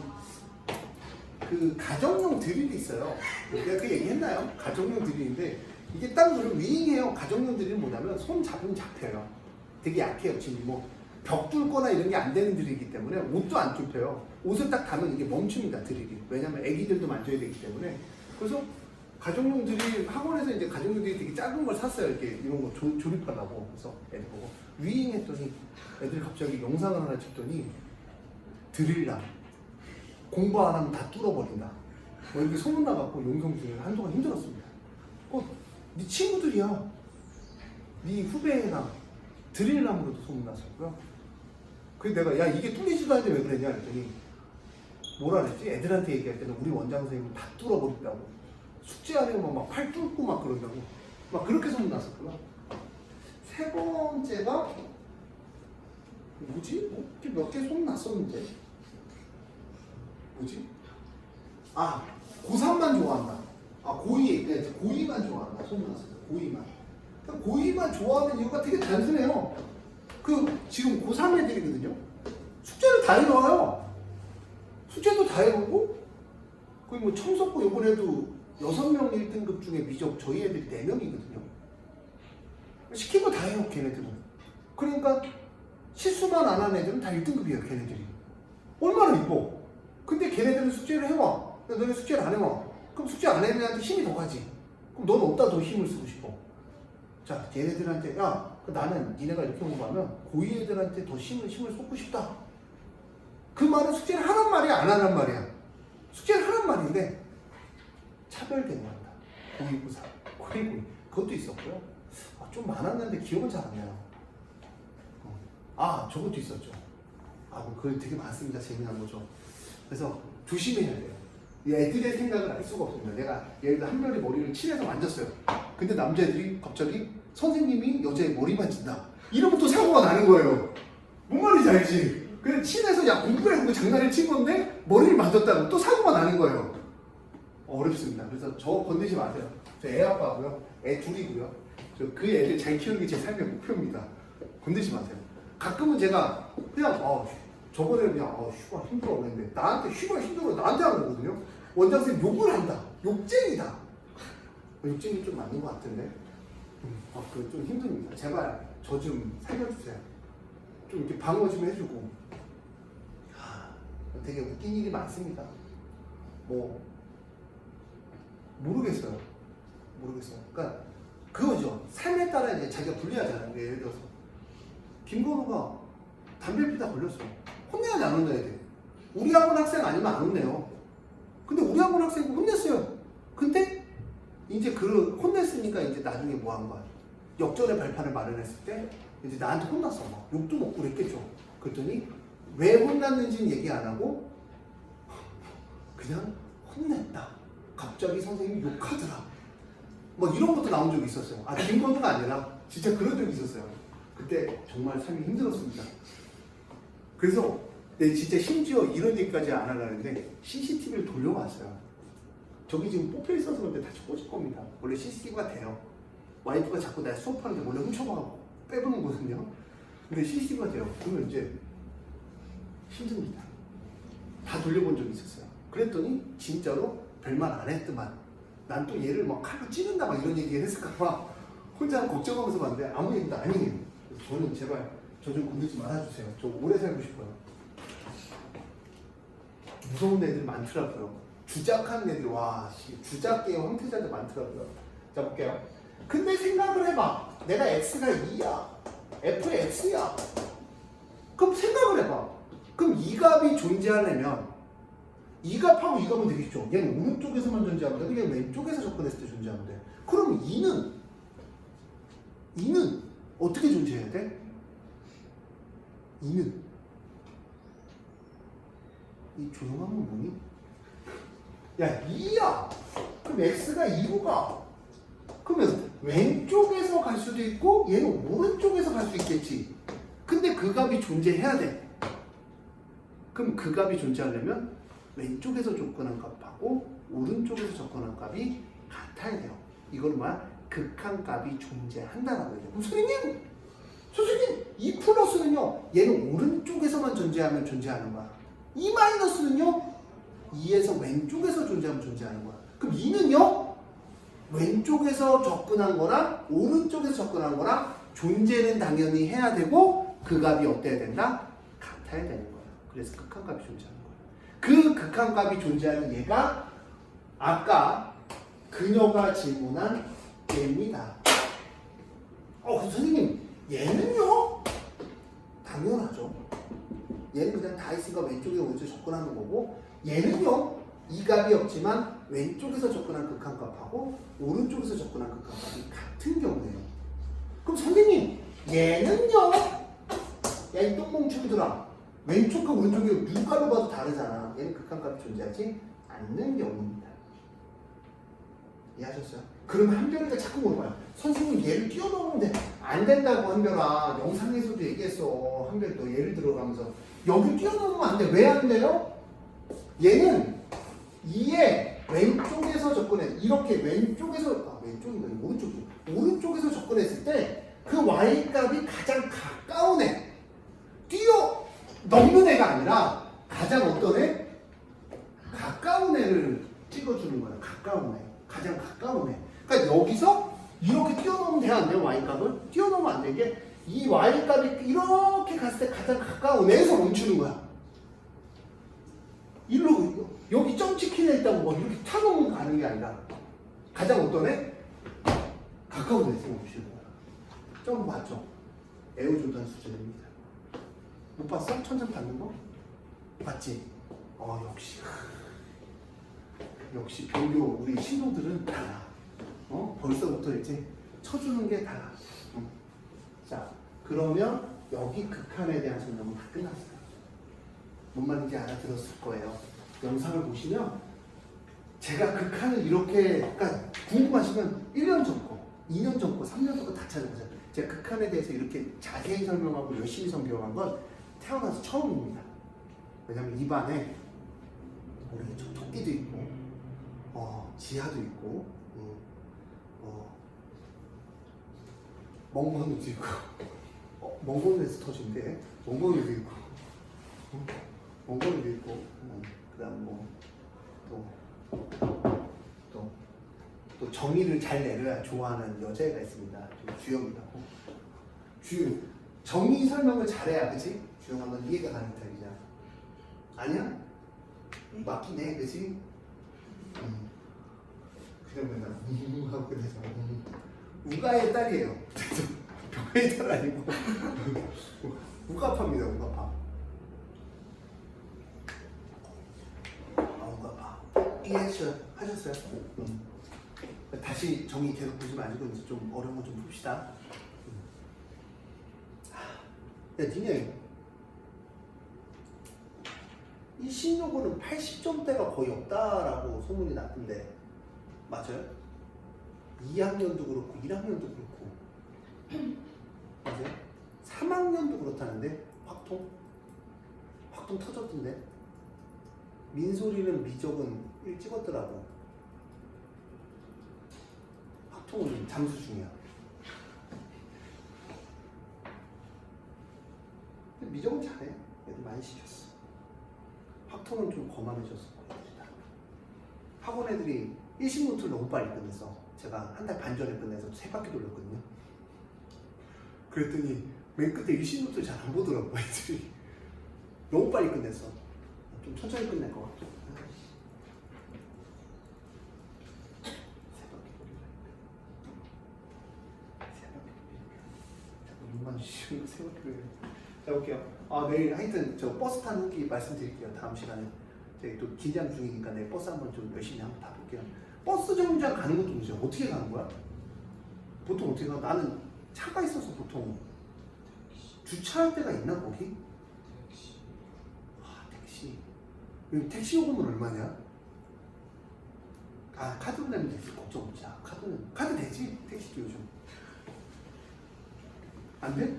그 가정용 드릴이 있어요. 내가 그 얘기했나요? 가정용 드릴인데 이게 딱 누르면 윙해요. 가정용 드릴은 뭐냐면 손 잡으면 잡혀요. 되게 약해요. 지금 뭐 벽 뚫거나 이런 게 안 되는 드릴이기 때문에 옷도 안 뚫혀요. 옷을 딱 담으면 이게 멈춥니다. 드릴이. 왜냐면 애기들도 만져야 되기 때문에. 그래서 가정용 드릴 학원에서 이제 가정용 드릴 되게 작은 걸 샀어요. 이렇게 이런 거 조립하려고. 그래서 애들 보고 윙 했더니 애들이 갑자기 영상을 하나 찍더니 드릴이랑 공부 안 하면 다 뚫어버린다. 뭐 이렇게 소문나갖고 용성 중에 한동안 힘들었습니다. 네 친구들이야. 네 후배나 드릴남으로도 소문났었고요. 그래서 내가 야 이게 뚫리지도 않는데 왜 그랬냐 그랬더니 뭐라 그랬지? 애들한테 얘기할 때는 우리 원장 선생님은 다 뚫어버린다고. 숙제 안 해오면 막 팔 뚫고 막 그런다고. 막 그렇게 소문났었구나. 세 번째가 뭐지? 몇 개 소문났었는데 뭐지? 아 고3만 좋아한다. 아 고2만 좋아한다. 소문났었어. 고2만. 고2만 좋아하는 이유가 되게 단순해요. 지금 고3 애들이거든요. 숙제를 다 해놔요. 숙제도 다 해놓고 거의 뭐 청소부 요번에도 6명 1등급 중에 미적 저희 애들이 4명이거든요. 시킨 거 다 해요 걔네들은. 그러니까 실수만 안 하는 애들은 다 1등급이에요 걔네들이. 얼마나 이뻐. 근데 걔네들은 숙제를 해와. 너네 숙제를 안 해와. 그럼 숙제 안 해는 애한테 힘이 더 가지. 그럼 너는 어디다 더 힘을 쓰고 싶어? 자 걔네들한테 나는 니네가 이렇게 공부하면 고2 애들한테 더 힘을 쏟고 싶다. 그 말은 숙제를 하란 말이야 안 하란 말이야? 숙제를 하란 말인데 차별대우한다. 고2, 고3, 고1, 고2 그것도 있었고요. 좀 많았는데 기억은 잘 안 나요. 저것도 있었죠. 그거 되게 많습니다. 재미난 거죠. 그래서 조심해야 돼요. 이 애들의 생각을 알 수가 없습니다. 내가 예를 들어 한별이 머리를 칠해서 만졌어요. 근데 남자애들이 갑자기 선생님이 여자의 머리 만진다. 이러면 또 사고가 나는 거예요. 뭔 말인지 알지? 그냥 칠해서 야 공부해 장난을 친 건데 머리를 만졌다고 또 사고가 나는 거예요. 어렵습니다. 그래서 저 건드지 마세요. 저 애 아빠고요. 애 둘이고요. 저 그 애들 잘 키우는 게 제 삶의 목표입니다. 건드지 마세요. 가끔은 제가 그냥 저번에 그냥 휴가 힘들어 그랬는데 나한테 휴가 힘들어 나한테 하는 거거든요. 원장 선생님 욕을 한다. 욕쟁이다. 욕쟁이 좀 맞는 것 같은데. 그거 좀 힘듭니다. 제발 저 좀 살려주세요. 좀 이렇게 방어 좀 해주고. 되게 웃긴 일이 많습니다. 모르겠어요. 그러니까 그거죠. 삶에 따라 이제 자기가 불리하잖아요. 예를 들어서 김건우가 담배 피다 걸렸어요. 혼내야지 안 혼내야 돼. 우리 학원 학생 아니면 안 혼내요. 근데 우리 학원 학생 혼냈어요. 근데 이제 혼냈으니까 이제 나중에 뭐 한 거야. 역전의 발판을 마련했을 때 이제 나한테 혼났어. 막 욕도 먹고 그랬겠죠. 그랬더니 왜 혼났는지는 얘기 안 하고 그냥 혼냈다. 갑자기 선생님이 욕하더라. 뭐 이런 것도 나온 적이 있었어요. 김건우가 아니라 진짜 그런 적이 있었어요. 그때 정말 삶이 힘들었습니다. 그래서 진짜 심지어 이런 얘기까지 안 하려는데 CCTV를 돌려봤어요. 저기 지금 뽑혀 있어서 그런데 다시 꽂을 겁니다. 원래 CCTV가 돼요. 와이프가 자꾸 날 수업하는데 몰래 훔쳐가고 빼보는 거거든요. 근데 CCTV가 돼요. 그러면 이제 힘듭니다. 다 돌려본 적이 있었어요. 그랬더니 진짜로 별말 안 했더만 난 또 얘를 막 칼로 찌른다 막 이런 얘기를 했을까봐 혼자 걱정하면서 봤는데 아무 얘기도 아니에요. 저는 제발 저 좀 건들지 말아주세요. 저 오래 살고 싶어요. 무서운 애들 많더라고요. 주작하는 애들 주작계의 황태자들 많더라고요. 자 볼게요. 근데 생각을 해봐. 내가 X가 2야. F가 X야. 그럼 생각을 해봐. 그럼 이 값이 존재하려면 이 값하고 이 값은 되겠죠. 얘는 오른쪽에서만 존재하면 돼. 얘는 왼쪽에서 접근했을 때 존재하면 돼. 그럼 2는 어떻게 존재해야 돼? 2는 이 조용한 건 뭐니? 야 2야. 그럼 X가 2로 가. 그러면 왼쪽에서 갈 수도 있고 얘는 오른쪽에서 갈 수 있겠지. 근데 그 값이 존재해야 돼. 그럼 그 값이 존재하려면 왼쪽에서 접근한 값하고 오른쪽에서 접근한 값이 같아야 돼요. 이거는 뭐야? 극한값이 존재한다라고 얘기해요. 그럼 선생님, 이 플러스는요, 얘는 오른쪽에서만 존재하면 존재하는 거야. 이 마이너스는요, 2에서 왼쪽에서 존재하면 존재하는 거야. 그럼 2는요, 왼쪽에서 접근한 거랑 오른쪽에서 접근한 거랑 존재는 당연히 해야 되고 그 값이 어때야 된다? 같아야 되는 거야. 그래서 극한값이 존재하는 거야. 그 극한값이 존재하는 얘가 아까 그녀가 질문한 얘입니다. 선생님, 얘는요? 당연하죠. 얘는 그냥 다 있으니까 왼쪽에 오른쪽에 접근하는 거고, 얘는요, 이 값이 없지만 왼쪽에서 접근한 극한값하고 오른쪽에서 접근한 극한값이 같은 경우예요. 그럼 선생님, 얘는요? 야, 이 똥멍충이들아, 왼쪽과 오른쪽이 눈깔로 봐도 다르잖아. 얘는 극한값이 존재하지 않는 경우입니다. 이해하셨어요? 그러면 한별이가 자꾸 물어봐요. 선생님, 얘를 뛰어넘으면 안 된다고. 한별아, 영상에서도 얘기했어. 한별, 너 예를 들어가면서 여기 뛰어넘으면 안 돼. 왜 안 돼요? 얘는 2의 왼쪽에서 접근해. 이렇게 왼쪽에서, 왼쪽인가? 오른쪽에서 접근했을 때 그 y값이 가장 가까운 애, 뛰어넘는 애가 아니라 가장 어떤 애? 가까운 애를 찍어주는 거야. 가까운 애. 가장 가까운 애. 그러니까 여기서 이렇게 뛰어넘으면 돼요? 안 돼요? y값을? 뛰어넘으면 안 되게 이 y값이 이렇게 갔을 때 가장 가까운 애에서 멈추는 거야. 일로 여기 점 찍힌 애 있다고 뭐 이렇게 타고 가는 게 아니라 가장 어떤 애? 가까운 애에서 멈추는 거야. 점 맞죠? 에어조단 수준입니다. 못 봤어? 천장 받는 거? 봤지? 역시 별교 우리 신호들은 달라. 벌써부터 이제 쳐주는 게 달라. 자, 그러면 여기 극한에 대한 설명은 다 끝났어요. 뭔 말인지 알아들었을 거예요. 영상을 보시면 제가 극한을 이렇게, 그러니까 궁금하시면 1년 전 거, 2년 전 거, 3년 전 거 다 찾아보세요. 제가 극한에 대해서 이렇게 자세히 설명하고 열심히 설명한 건 태어나서 처음입니다. 왜냐면 입안에 우리 저 토끼도 있고, 지하도 있고, 멍멍이도 있고, 멍멍이에서 터진대. 멍멍이도 있고, 멍멍이도 있고, 그다음 또 정의를 잘 내려야 좋아하는 여자애가 있습니다. 주영이라고. 정의 설명을 잘해야, 그치? 주영하면 이해가 가는 타입이잖아. 아니야? 맞긴 해, 그치? 그러면 난 하고 그래서 우가의 딸이에요. 병의 딸 아니고 우가파입니다. 우가파. 우가파. 이해하셨어요? 다시 정의 계속 보지 말고 이제 좀 어려운 거 좀 봅시다. 야, 니네 이 신요고는 80점대가 거의 없다라고 소문이 났던데 맞아요? 2학년도 그렇고 1학년도 그렇고 맞아요? 3학년도 그렇다는데 확통 터졌던데 민소리는 미적은 1 찍었더라고. 확통은 잠수 중이야. 근데 미적은 잘해. 애들 많이 시켰어. 확통은 좀 거만해졌어. 학원 애들이 일식 노트를 너무 빨리 끝냈어. 제가 한 달 반 전에 끝내서 3바퀴 돌렸거든요. 그랬더니 맨 끝에 일식 노트를 잘 안 보더라고. 애들이 너무 빨리 끝냈어. 좀 천천히 끝낼 것 같아. 6만 쉬운 3바퀴를. 자, 볼게요. 내일 하여튼 저 버스 타는 후기 말씀드릴게요. 다음 시간에. 저희 또 긴장 중이니까 내일 버스 한번 좀 열심히 한번 타볼게요. 버스 정류장 가는 것도 문제야. 어떻게 가는 거야? 보통 어떻게 가? 나는 차가 있어서 보통 주차할 데가 있나 거기? 택시. 여기 택시 요금은 얼마냐? 카드로 내면 되지. 걱정 없지. 카드 되지? 택시도 요즘. 안 돼?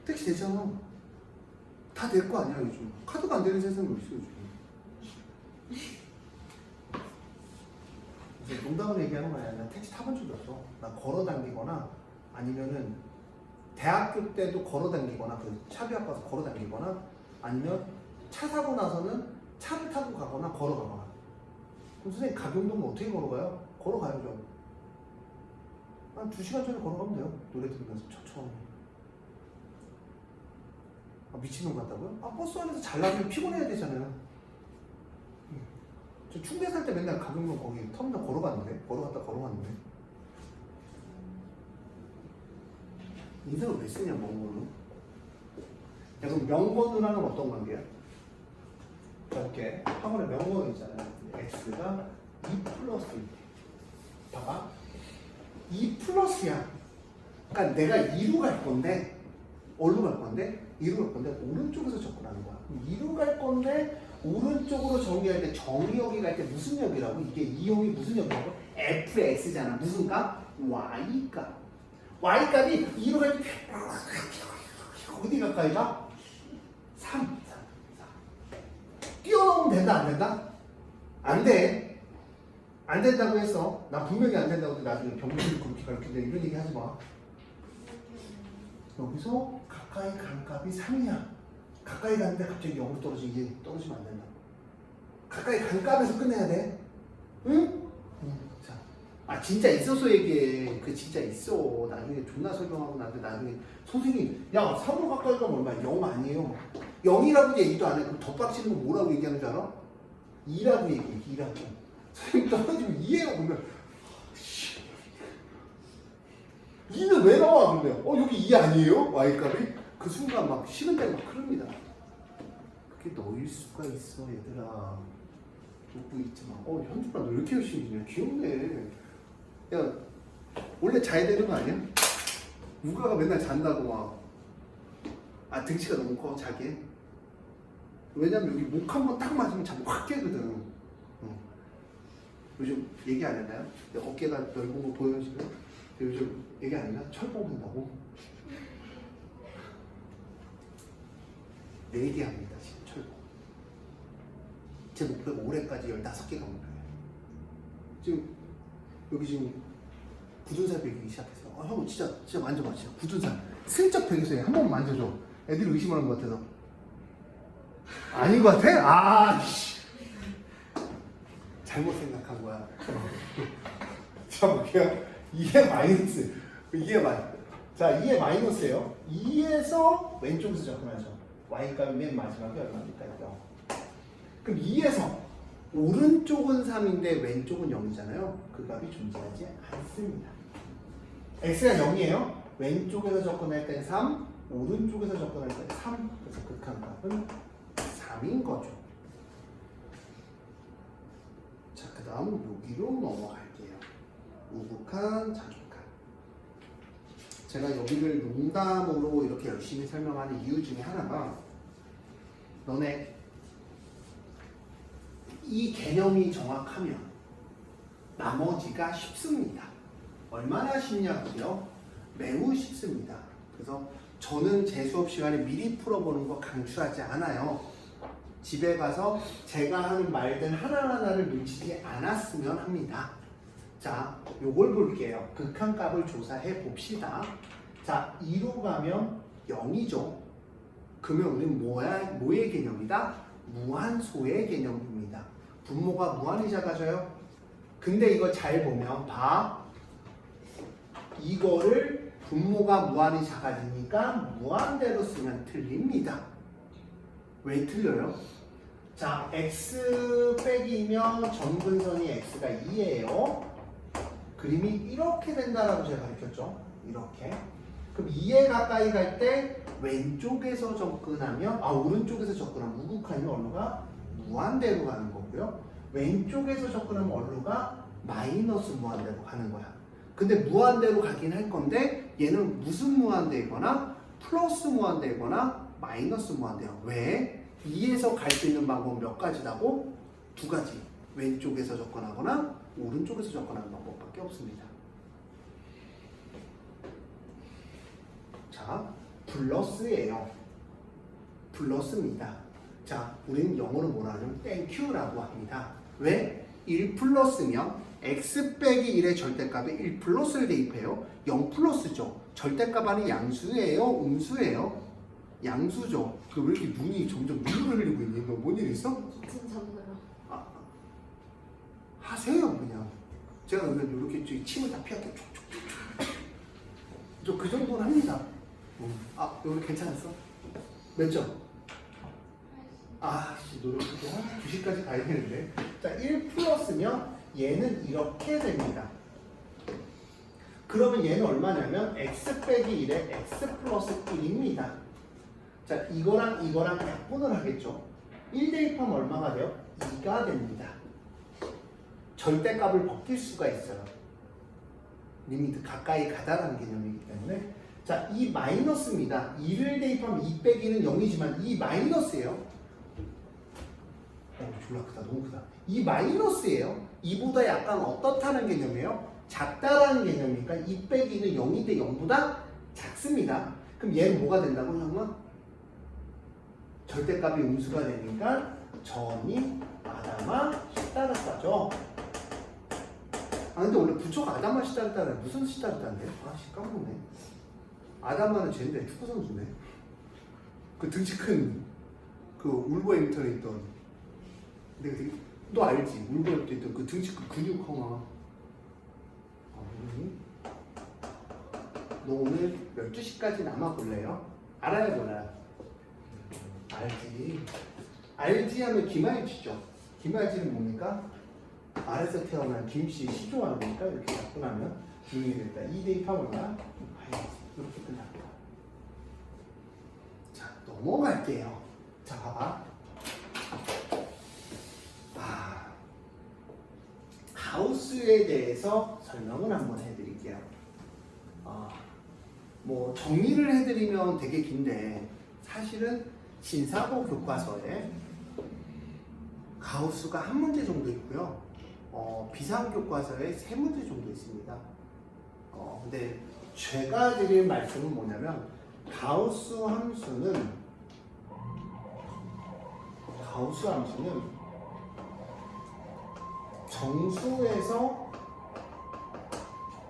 택시 되잖아. 다 될 거 아니야 요즘. 카드가 안 되는 세상이 어딨어 요즘. 이제 농담으로 얘기하는 거야. 나 택시 타본 적이 없어. 나 걸어 다니거나 아니면은 대학교 때도 걸어 다니거나 그 차비학 가서 걸어 다니거나 아니면 차 사고 나서는 차를 타고 가거나 걸어가거나. 그럼 선생님 가격동은 어떻게 걸어가요? 걸어가야죠. 한 2시간 전에 걸어가면 돼요. 노래 들으면서 천천히. 아, 미친놈 같다고요? 아, 버스 안에서 잘 나가면 피곤해야 되잖아요. 저 충대 살 때 맨날 가격동 거기 터미널 걸어갔는데? 걸어갔는데? 인생을 왜 쓰냐, 먼 걸로? 야, 그럼 명번호랑은 어떤 관계야? 이렇게 학원에 명번호 있잖아요. x가 2 플러스 1. 봐봐. 2 플러스야. 그러니까 내가 2로 갈 건데, 어디로 갈 건데? 2로 갈 건데, 오른쪽에서 접근하는 거야. 2로 갈 건데, 오른쪽으로 정리할 때, 정의역이 갈 때 무슨 역이라고? 이게 이용이 무슨 역이라고? fx잖아. 무슨 값? y값. y값이 2로 갈 때, 어디 가까이 가? 3. 뛰어넘으면 된다, 안 된다? 안 돼. 안 된다고 했어. 나 분명히 안 된다고 했는데 나중에 병문이 그렇게 가르치는데 이런 얘기 하지 마. 여기서 가까이 간 값이 3이야. 가까이 갔는데 갑자기 0으로 떨어지면 안 된다. 가까이 간 값에서 끝내야 돼. 응? 자, 아 진짜 있어서 얘기해. 그 진짜 있어. 나중에 존나 설명하고 나한테 나중에 선생님 야 3으로 가까이 가면 얼마야? 0 아니에요. 0이라고 얘기도 안 해. 그럼 더 빡치는 건 뭐라고 얘기하는 줄 알아? 2라고 얘기해. 2라고. 선생님 떨어지면 2예요. 그러면 2는 왜 나와? 그러면 여기 2 아니에요? y값이? 그 순간 막 식은땀이 막 흐릅니다. 그게 너일 수가 있어 얘들아. 웃고 있지 마. 현준아 너 왜 이렇게 열심히 지내? 귀엽네. 야 원래 자야 되는 거 아니야? 우가가 맨날 잔다고 막. 아 등치가 너무 커 자기. 왜냐면 여기 목 한 번 딱 맞으면 잠이 확 깨거든. 요즘 얘기 안 했나요? 어깨가 넓은 거 보여요 지금? 요즘 얘기 안 했나? 철봉 한다고? 얘기합니다 지금 철봉. 제 목표가 올해까지 15개가 목표예요. 지금 여기 지금 굳은 살 베기 시작했어요. 형 진짜 만져봐. 진짜 굳은 살 슬쩍 베기세요. 한 번 만져줘. 애들이 의심하는 것 같아서. 아닌 것 같아? 씨. 잘못 생각한 거야. 자, 볼게요. 2의 마이너스. 자, 2의 마이너스예요. 2에서 왼쪽에서 접근하죠. y값이 맨 마지막에 얼마입니까? 0. 그럼 2에서 오른쪽은 3인데 왼쪽은 0이잖아요. 그 값이 존재하지 않습니다. x가 0이에요. 왼쪽에서 접근할 땐 3, 오른쪽에서 접근할 땐 3. 그래서 극한값은 3인 거죠. 자, 그 다음 여기로 넘어갈게요. 우극한, 자극한. 제가 여기를 농담으로 이렇게 열심히 설명하는 이유 중에 하나가 너네 이 개념이 정확하면 나머지가 쉽습니다. 얼마나 쉽냐고요? 매우 쉽습니다. 그래서 저는 제 수업 시간에 미리 풀어보는 거 강추하지 않아요. 집에 가서 제가 하는 말들 하나하나를 놓치지 않았으면 합니다. 자, 요걸 볼게요. 극한값을 조사해 봅시다. 자, 2로 가면 0이죠. 그러면 우리는 뭐의 개념이다? 무한소의 개념입니다. 분모가 무한히 작아져요. 근데 이거 잘 보면 이거를 분모가 무한히 작아지니까 무한대로 쓰면 틀립니다. 왜 틀려요? 자, x 빼기면 점근선이 x가 2예요. 그림이 이렇게 된다라고 제가 가르쳤죠. 이렇게. 그럼 2에 가까이 갈 때 왼쪽에서 접근하면 오른쪽에서 접근하면 우극한이 어디가? 무한대로 가는 거고요. 왼쪽에서 접근하면 어디가? 마이너스 무한대로 가는 거야. 근데 무한대로 가긴 할 건데 얘는 무슨 무한대이거나 플러스 무한대이거나 마이너스 무한대야. 왜? 2에서 갈 수 있는 방법은 몇 가지라고? 2가지. 왼쪽에서 접근하거나 오른쪽에서 접근하는 방법밖에 없습니다. 자, 플러스예요. 플러스입니다. 자, 우리는 영어로 뭐라 하냐면 땡큐라고 합니다. 왜? 1 플러스면 x 빼기 1의 절대값에 1 플러스를 대입해요. 0 플러스죠. 절대값 안에 양수예요? 음수예요? 양수죠. 그 왜 이렇게 눈이 점점 눈물을 흘리고 있니? 너 뭔 일 있어? 진짜 몰라. 아, 하세요 그냥. 제가 이렇게 침을 다 피할게요. 저 그 정도는 합니다. 아, 여기 괜찮았어? 몇 점? 씨, 노력해도 2시까지 가야 되는데. 자, 1 플러스면 얘는 이렇게 됩니다. 그러면 얘는 얼마냐면 x 빼기 1에 x 플러스 1입니다. 자, 이거랑 이거랑 약분을 하겠죠. 1 대입하면 얼마가 돼요? 2가 됩니다. 절대값을 벗길 수가 있어요. 리미트 가까이 가다라는 개념이기 때문에. 자, 이 마이너스입니다. 2를 대입하면 2 빼기는 0이지만 이 마이너스예요. 졸라 크다. 너무 크다. 이 마이너스예요. 2보다 약간 어떻다는 개념이에요? 작다라는 개념이니까 2 빼기는 0인데 0보다 작습니다. 그럼 얘는 뭐가 된다고 형은? 절대값이 음수가 되니까 전이 아담하 시다르다죠. 근데 원래 부처가 아담하 시다르다는 무슨 시다르다인데? 까먹네. 아담하는 쟤인데 축구 선수네. 그 등치 큰 그 울버햄튼에 있던. 내가 되게 너 알지? 울버햄튼에 있던 그 등치 큰 근육 형아. 너 오늘 12시까지 남아볼래요? 알아요 몰라요? 알지. 알지 하면 김알지죠. 김알지는 뭡니까? 알에서 태어난 김씨 시조하는 거니까 이렇게 잡고 나면 중이 됐다. 2 대입하면 알지. 이렇게 끝납니다. 자, 넘어갈게요. 자, 봐봐. 가우스에 대해서 설명을 한번 해드릴게요. 뭐 정리를 해드리면 되게 긴데 사실은 신사고 교과서에 가우스가 한 문제 정도 있고요. 비상 교과서에 3문제 정도 있습니다. 근데 제가 드릴 말씀은 뭐냐면 가우스 함수는 정수에서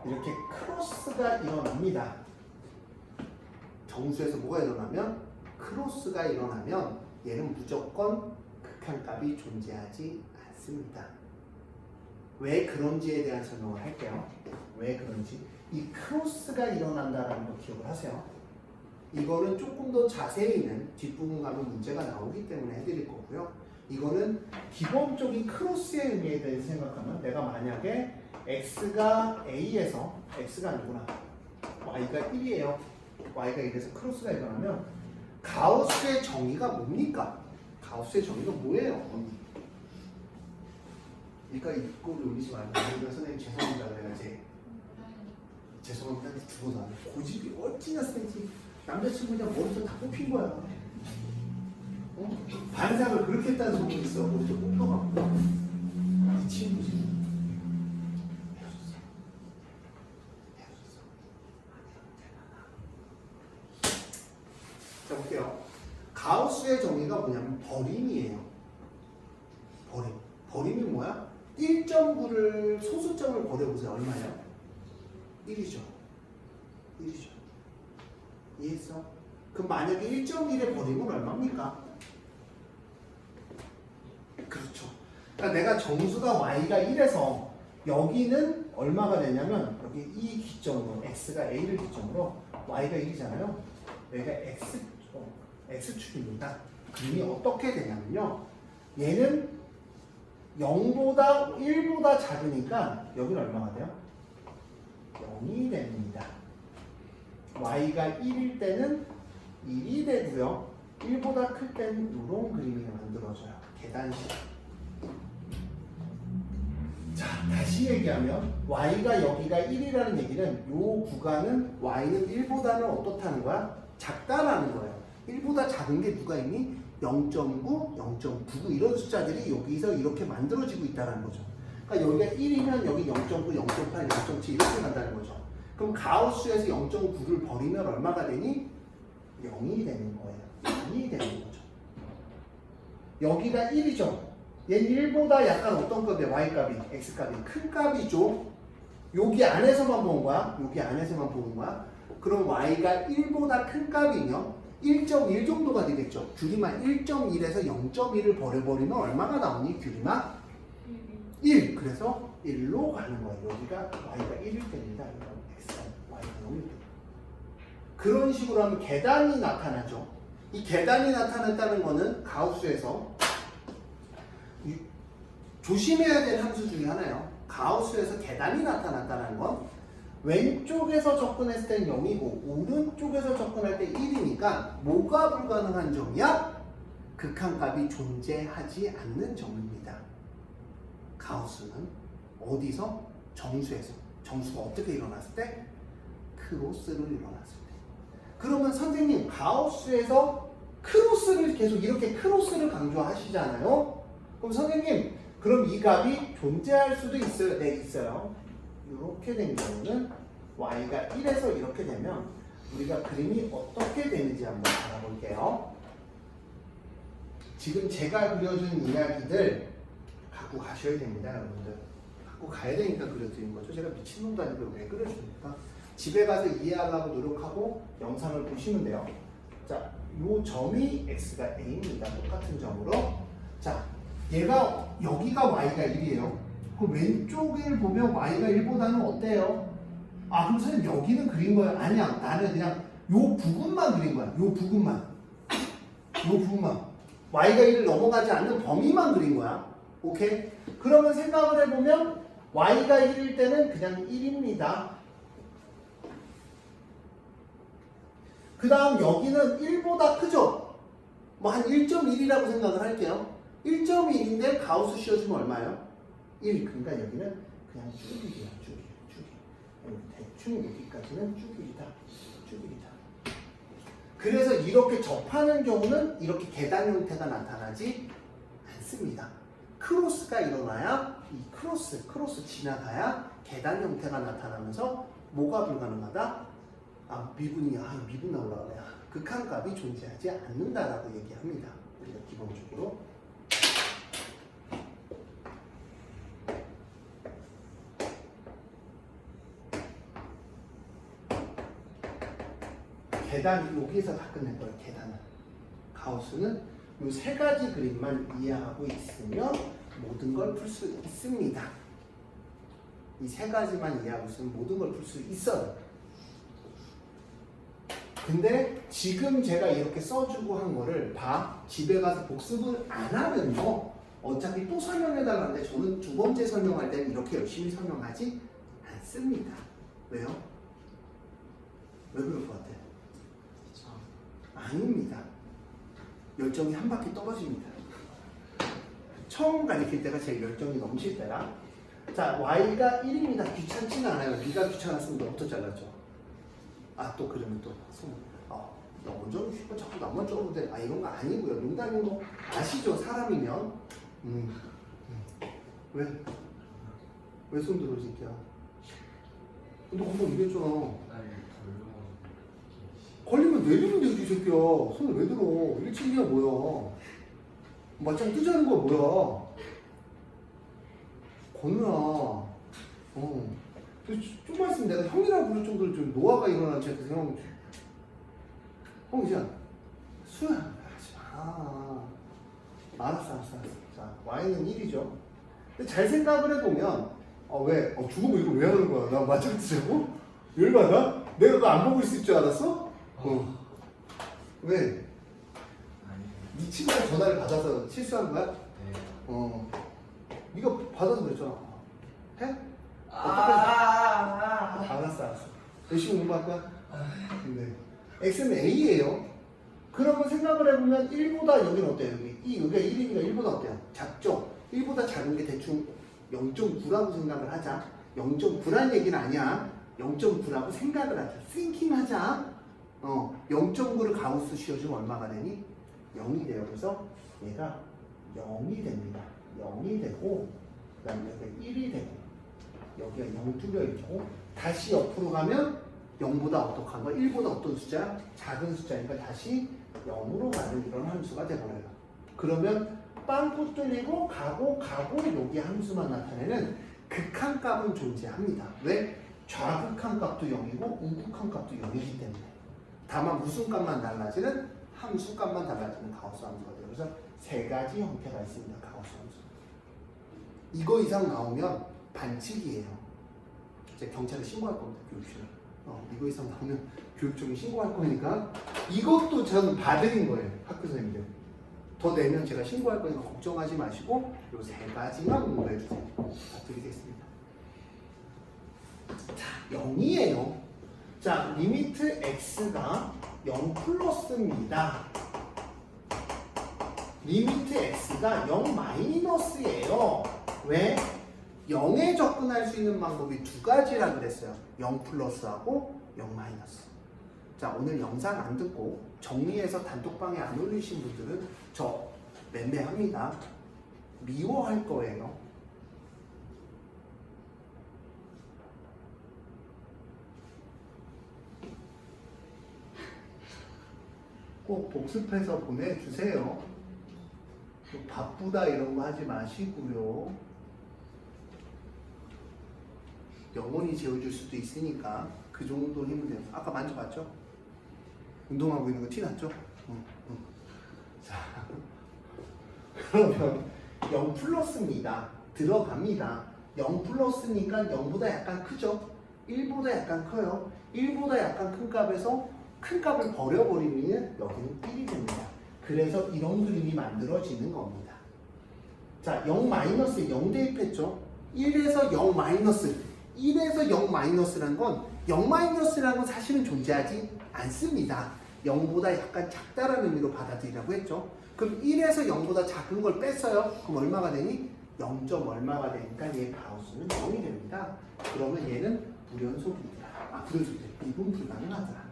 이렇게 크로스가 일어납니다. 정수에서 뭐가 일어나면? 크로스가 일어나면 얘는 무조건 극한값이 존재하지 않습니다. 왜 그런지에 대한 설명을 할게요. 왜 그런지. 이 크로스가 일어난다는 거 기억을 하세요. 이거는 조금 더 자세히는 뒷부분 가면 문제가 나오기 때문에 해드릴 거고요. 이거는 기본적인 크로스의 의미에 대해서 생각하면 내가 만약에 x가 a에서 x가 아니구나 y가 1이에요. y가 1에서 크로스가 일어나면 가우스의 정의가 뭡니까? 가우스의 정의가 뭐예요? 그러니까 이꼴을 올리지 말고 선생님 죄송합니다 그래야지. 죄송합니다 죽어도 안 돼. 고집이 어찌나 세지. 남자친구냐 머리도 다 뽑힌 거야. 반삭을 그렇게 했다는 소문이 있어. 머리도 뽑혀갖고 미친 거지. 자 볼게요. 가우스의 정의가 뭐냐면 버림이에요. 버림이 뭐야? 1.9를 소수점을 버려보세요. 얼마예요? 1이죠. 이해했어? 그럼 만약에 1.1의 버림은 얼마입니까? 그렇죠. 그러니까 내가 정수가 y가 1에서 여기는 얼마가 되냐면 여기 이 기점으로 x가 a를 기점으로 y가 1이잖아요. 여기가 x축입니다. 그림이 어떻게 되냐면요. 얘는 0보다 1보다 작으니까 여기는 얼마가 돼요? 0이 됩니다. y가 1일 때는 1이 되고요. 1보다 클 때는 이런 그림이 만들어져요. 계단식. 자, 다시 얘기하면 y가 여기가 1이라는 얘기는 이 구간은 y는 1보다는 어떻다는 거야? 작다라는 거예요. 1보다 작은 게 누가 있니? 0.9, 0.99 이런 숫자들이 여기서 이렇게 만들어지고 있다는 거죠. 그러니까 여기가 1이면 여기 0.9, 0.8, 0.7 이렇게 간다는 거죠. 그럼 가우스에서 0.9를 버리면 얼마가 되니? 0이 되는 거예요. 0이 되는 거죠. 여기가 1이죠. 얘는 1보다 약간 어떤 값이야? y값이, x값이 큰 값이죠. 여기 안에서만 보는 거야. 여기 안에서만 보는 거야. 그럼 y가 1보다 큰 값이면 1.1 정도가 되겠죠. 규리만 1.1에서 0.1을 버려버리면 얼마가 나오니? 규리만 1. 그래서 1로 가는 거예요. 여기가 y가 1일 때입니다. x가 y가 0일 때. 그런 식으로 하면 계단이 나타나죠. 이 계단이 나타났다는 거는 가우스에서 조심해야 될 함수 중에 하나예요. 가우스에서 계단이 나타났다는 건 왼쪽에서 접근했을 땐 0이고 오른쪽에서 접근할 때 1이니까 뭐가 불가능한 점이야? 극한값이 존재하지 않는 점입니다. 가우스는 어디서? 정수에서. 정수가 어떻게 일어났을 때? 크로스로 일어났을 때. 그러면 선생님 가우스에서 크로스를 계속 이렇게 크로스를 강조하시잖아요. 그럼 선생님 그럼 이 값이 존재할 수도 있어요? 네, 있어요. 이렇게 된 경우는 y가 1에서 이렇게 되면 우리가 그림이 어떻게 되는지 한번 알아볼게요. 지금 제가 그려준 이야기들 갖고 가셔야 됩니다, 여러분들. 갖고 가야 되니까 그려드린 거죠. 제가 미친놈도 아니고 왜 그려줍니까? 집에 가서 이해하려고 노력하고 영상을 보시면 돼요. 자, 요 점이 x가 a입니다. 똑같은 점으로. 자, 얘가 여기가 y가 1이에요. 그럼 왼쪽을 보면 y가 1보다는 어때요? 아, 그럼 선생님 여기는 그린 거야? 아니야. 나는 그냥 요 부분만 그린 거야. 요 부분만. 요 부분만. y가 1을 넘어가지 않는 범위만 그린 거야. 오케이? 그러면 생각을 해보면 y가 1일 때는 그냥 1입니다. 그 다음 여기는 1보다 크죠? 뭐 한 1.1이라고 생각을 할게요. 1.1인데 가우스 씌워주면 얼마예요? 1. 그러니까 여기는 그냥 쭉1이야. 대충 여기까지는 쭉1이다. 쭉1이다. 그래서 이렇게 접하는 경우는 이렇게 계단 형태가 나타나지 않습니다. 크로스가 일어나야 이 크로스 지나가야 계단 형태가 나타나면서 뭐가 불가능하다? 미분 나오려고 해요. 극한값이 존재하지 않는다라고 얘기합니다. 우리가 기본적으로. 계단 여기에서 다 끝낼 거예요. 계단은. 가우스는 이 세 가지 그림만 이해하고 있으면 모든 걸 풀 수 있습니다. 이 세 가지만 이해하고 있으면 모든 걸 풀 수 있어요. 근데 지금 제가 이렇게 써주고 한 거를 집에 가서 복습을 안 하면요. 어차피 또 설명해달라는데 저는 두 번째 설명할 때는 이렇게 열심히 설명하지 않습니다. 왜요? 왜 그럴 것 같아요? 아닙니다. 열정이 한 바퀴 떨어집니다. 처음 가르칠 때가 제일 열정이 넘칠 때라. 자, y가 1입니다. 귀찮지는 않아요. 네가 귀찮았으면 너부터 잘랐죠. 또 그러면 또 너 먼저 싶어 자꾸 나만 쪄도 돼. 이런 거 아니고요. 농담인 거 아시죠? 사람이면. 왜 손 들어 진짜? 너 금방 이랬잖아. 걸리면 내리면 되지 이 새끼야. 손을 왜 들어? 1층이야 뭐야? 맞짱 뜨자는 거야 뭐야? 건우야. 좀만 있으면 내가 형이라고 부를 정도로 좀 노화가 일어난 제 그 생각. 이제 수야 하지 마. 알았어. 자, y는 1이죠. 근데 잘 생각을 해보면 왜? 죽으면 이거 왜 하는 거야? 나 맞짱 뜨자고? 열받아? 내가 그거 안 보고 있을 줄 알았어? 왜? 네 친구가 전화를 받아서 실수한 거야? 네. 네가 받아서 그랬잖아. 해? 알았어. 열심히 공부할 거야? 네. x는 a예요. 그러면 생각을 해보면 1보다 여기는 어때요? 여기가 1이니까 1보다 어때요? 작죠? 1보다 작은 게 대충 0.9라고 생각을 하자. 0.9란 얘기는 아니야. 0.9라고 생각을 하자. thinking 하자. 0.9를 가우스 씌워주면 얼마가 되니? 0이 돼요. 그래서 얘가 0이 됩니다. 0이 되고 그 다음에 여기가 1이 되고 여기가 0 뚫려 있고 다시 옆으로 가면 0보다 어떡한 거? 1보다 어떤 숫자? 작은 숫자니까 다시 0으로 가는 이런 함수가 돼버려요. 그러면 빵꾸 뚫리고 가고 여기 함수만 나타내는 극한값은 존재합니다. 왜? 좌극한 값도 0이고 우극한 값도 0이기 때문에. 다만 무슨 값만 달라지는 함수 값만 달라지는 가우스 함수가 돼요. 그래서 세 가지 형태가 있습니다. 가우스 함수. 이거 이상 나오면 반칙이에요. 이제 경찰에 신고할 겁니다. 교육실에. 이거 이상 나오면 교육청에 신고할 거니까 이것도 전 봐드린 거예요. 학교 선생님들. 더 내면 제가 신고할 거니까 걱정하지 마시고 요 세 가지만 공부해 주세요. 드리겠습니다. 자, 0이에요. 자, 리미트 x가 0 플러스입니다. 리미트 x가 0 마이너스예요. 왜? 0에 접근할 수 있는 방법이 두 가지라 그랬어요. 0 플러스하고 0 마이너스. 자, 오늘 영상 안 듣고 정리해서 단톡방에 안 올리신 분들은 저 맴매합니다. 미워할 거예요. 꼭 복습해서 보내주세요. 바쁘다 이런 거 하지 마시고요. 영원히 재워줄 수도 있으니까 그 정도 힘은 돼요. 아까 만져봤죠? 운동하고 있는 거 티 났죠? 자, 그러면 0 플러스입니다. 들어갑니다. 0 플러스니까 0보다 약간 크죠? 1보다 약간 커요. 1보다 약간 큰 값에서 큰 값을 버려버리면 여기는 1이 됩니다. 그래서 이런 그림이 만들어지는 겁니다. 자, 0 마이너스에 0 대입했죠? 1에서 0 마이너스. 1에서 0 마이너스라는 건 0 마이너스라는 건 사실은 존재하지 않습니다. 0보다 약간 작다라는 의미로 받아들이라고 했죠. 그럼 1에서 0보다 작은 걸 뺐어요. 그럼 얼마가 되니? 0. 얼마가 되니까 얘 가우스는 0이 됩니다. 그러면 얘는 불연속입니다. 불연속이래. 미분 불가능하더라.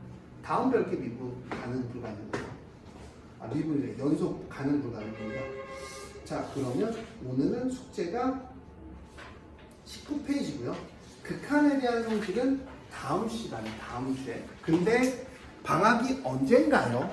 다음 별게 미분 가능 불가능해요. 미분이래. 연속 가능 불가능입니다. 자, 그러면 오늘은 숙제가 19페이지고요. 극한에 대한 형식은 다음 시간에, 다음 주에. 근데 방학이 언젠가요?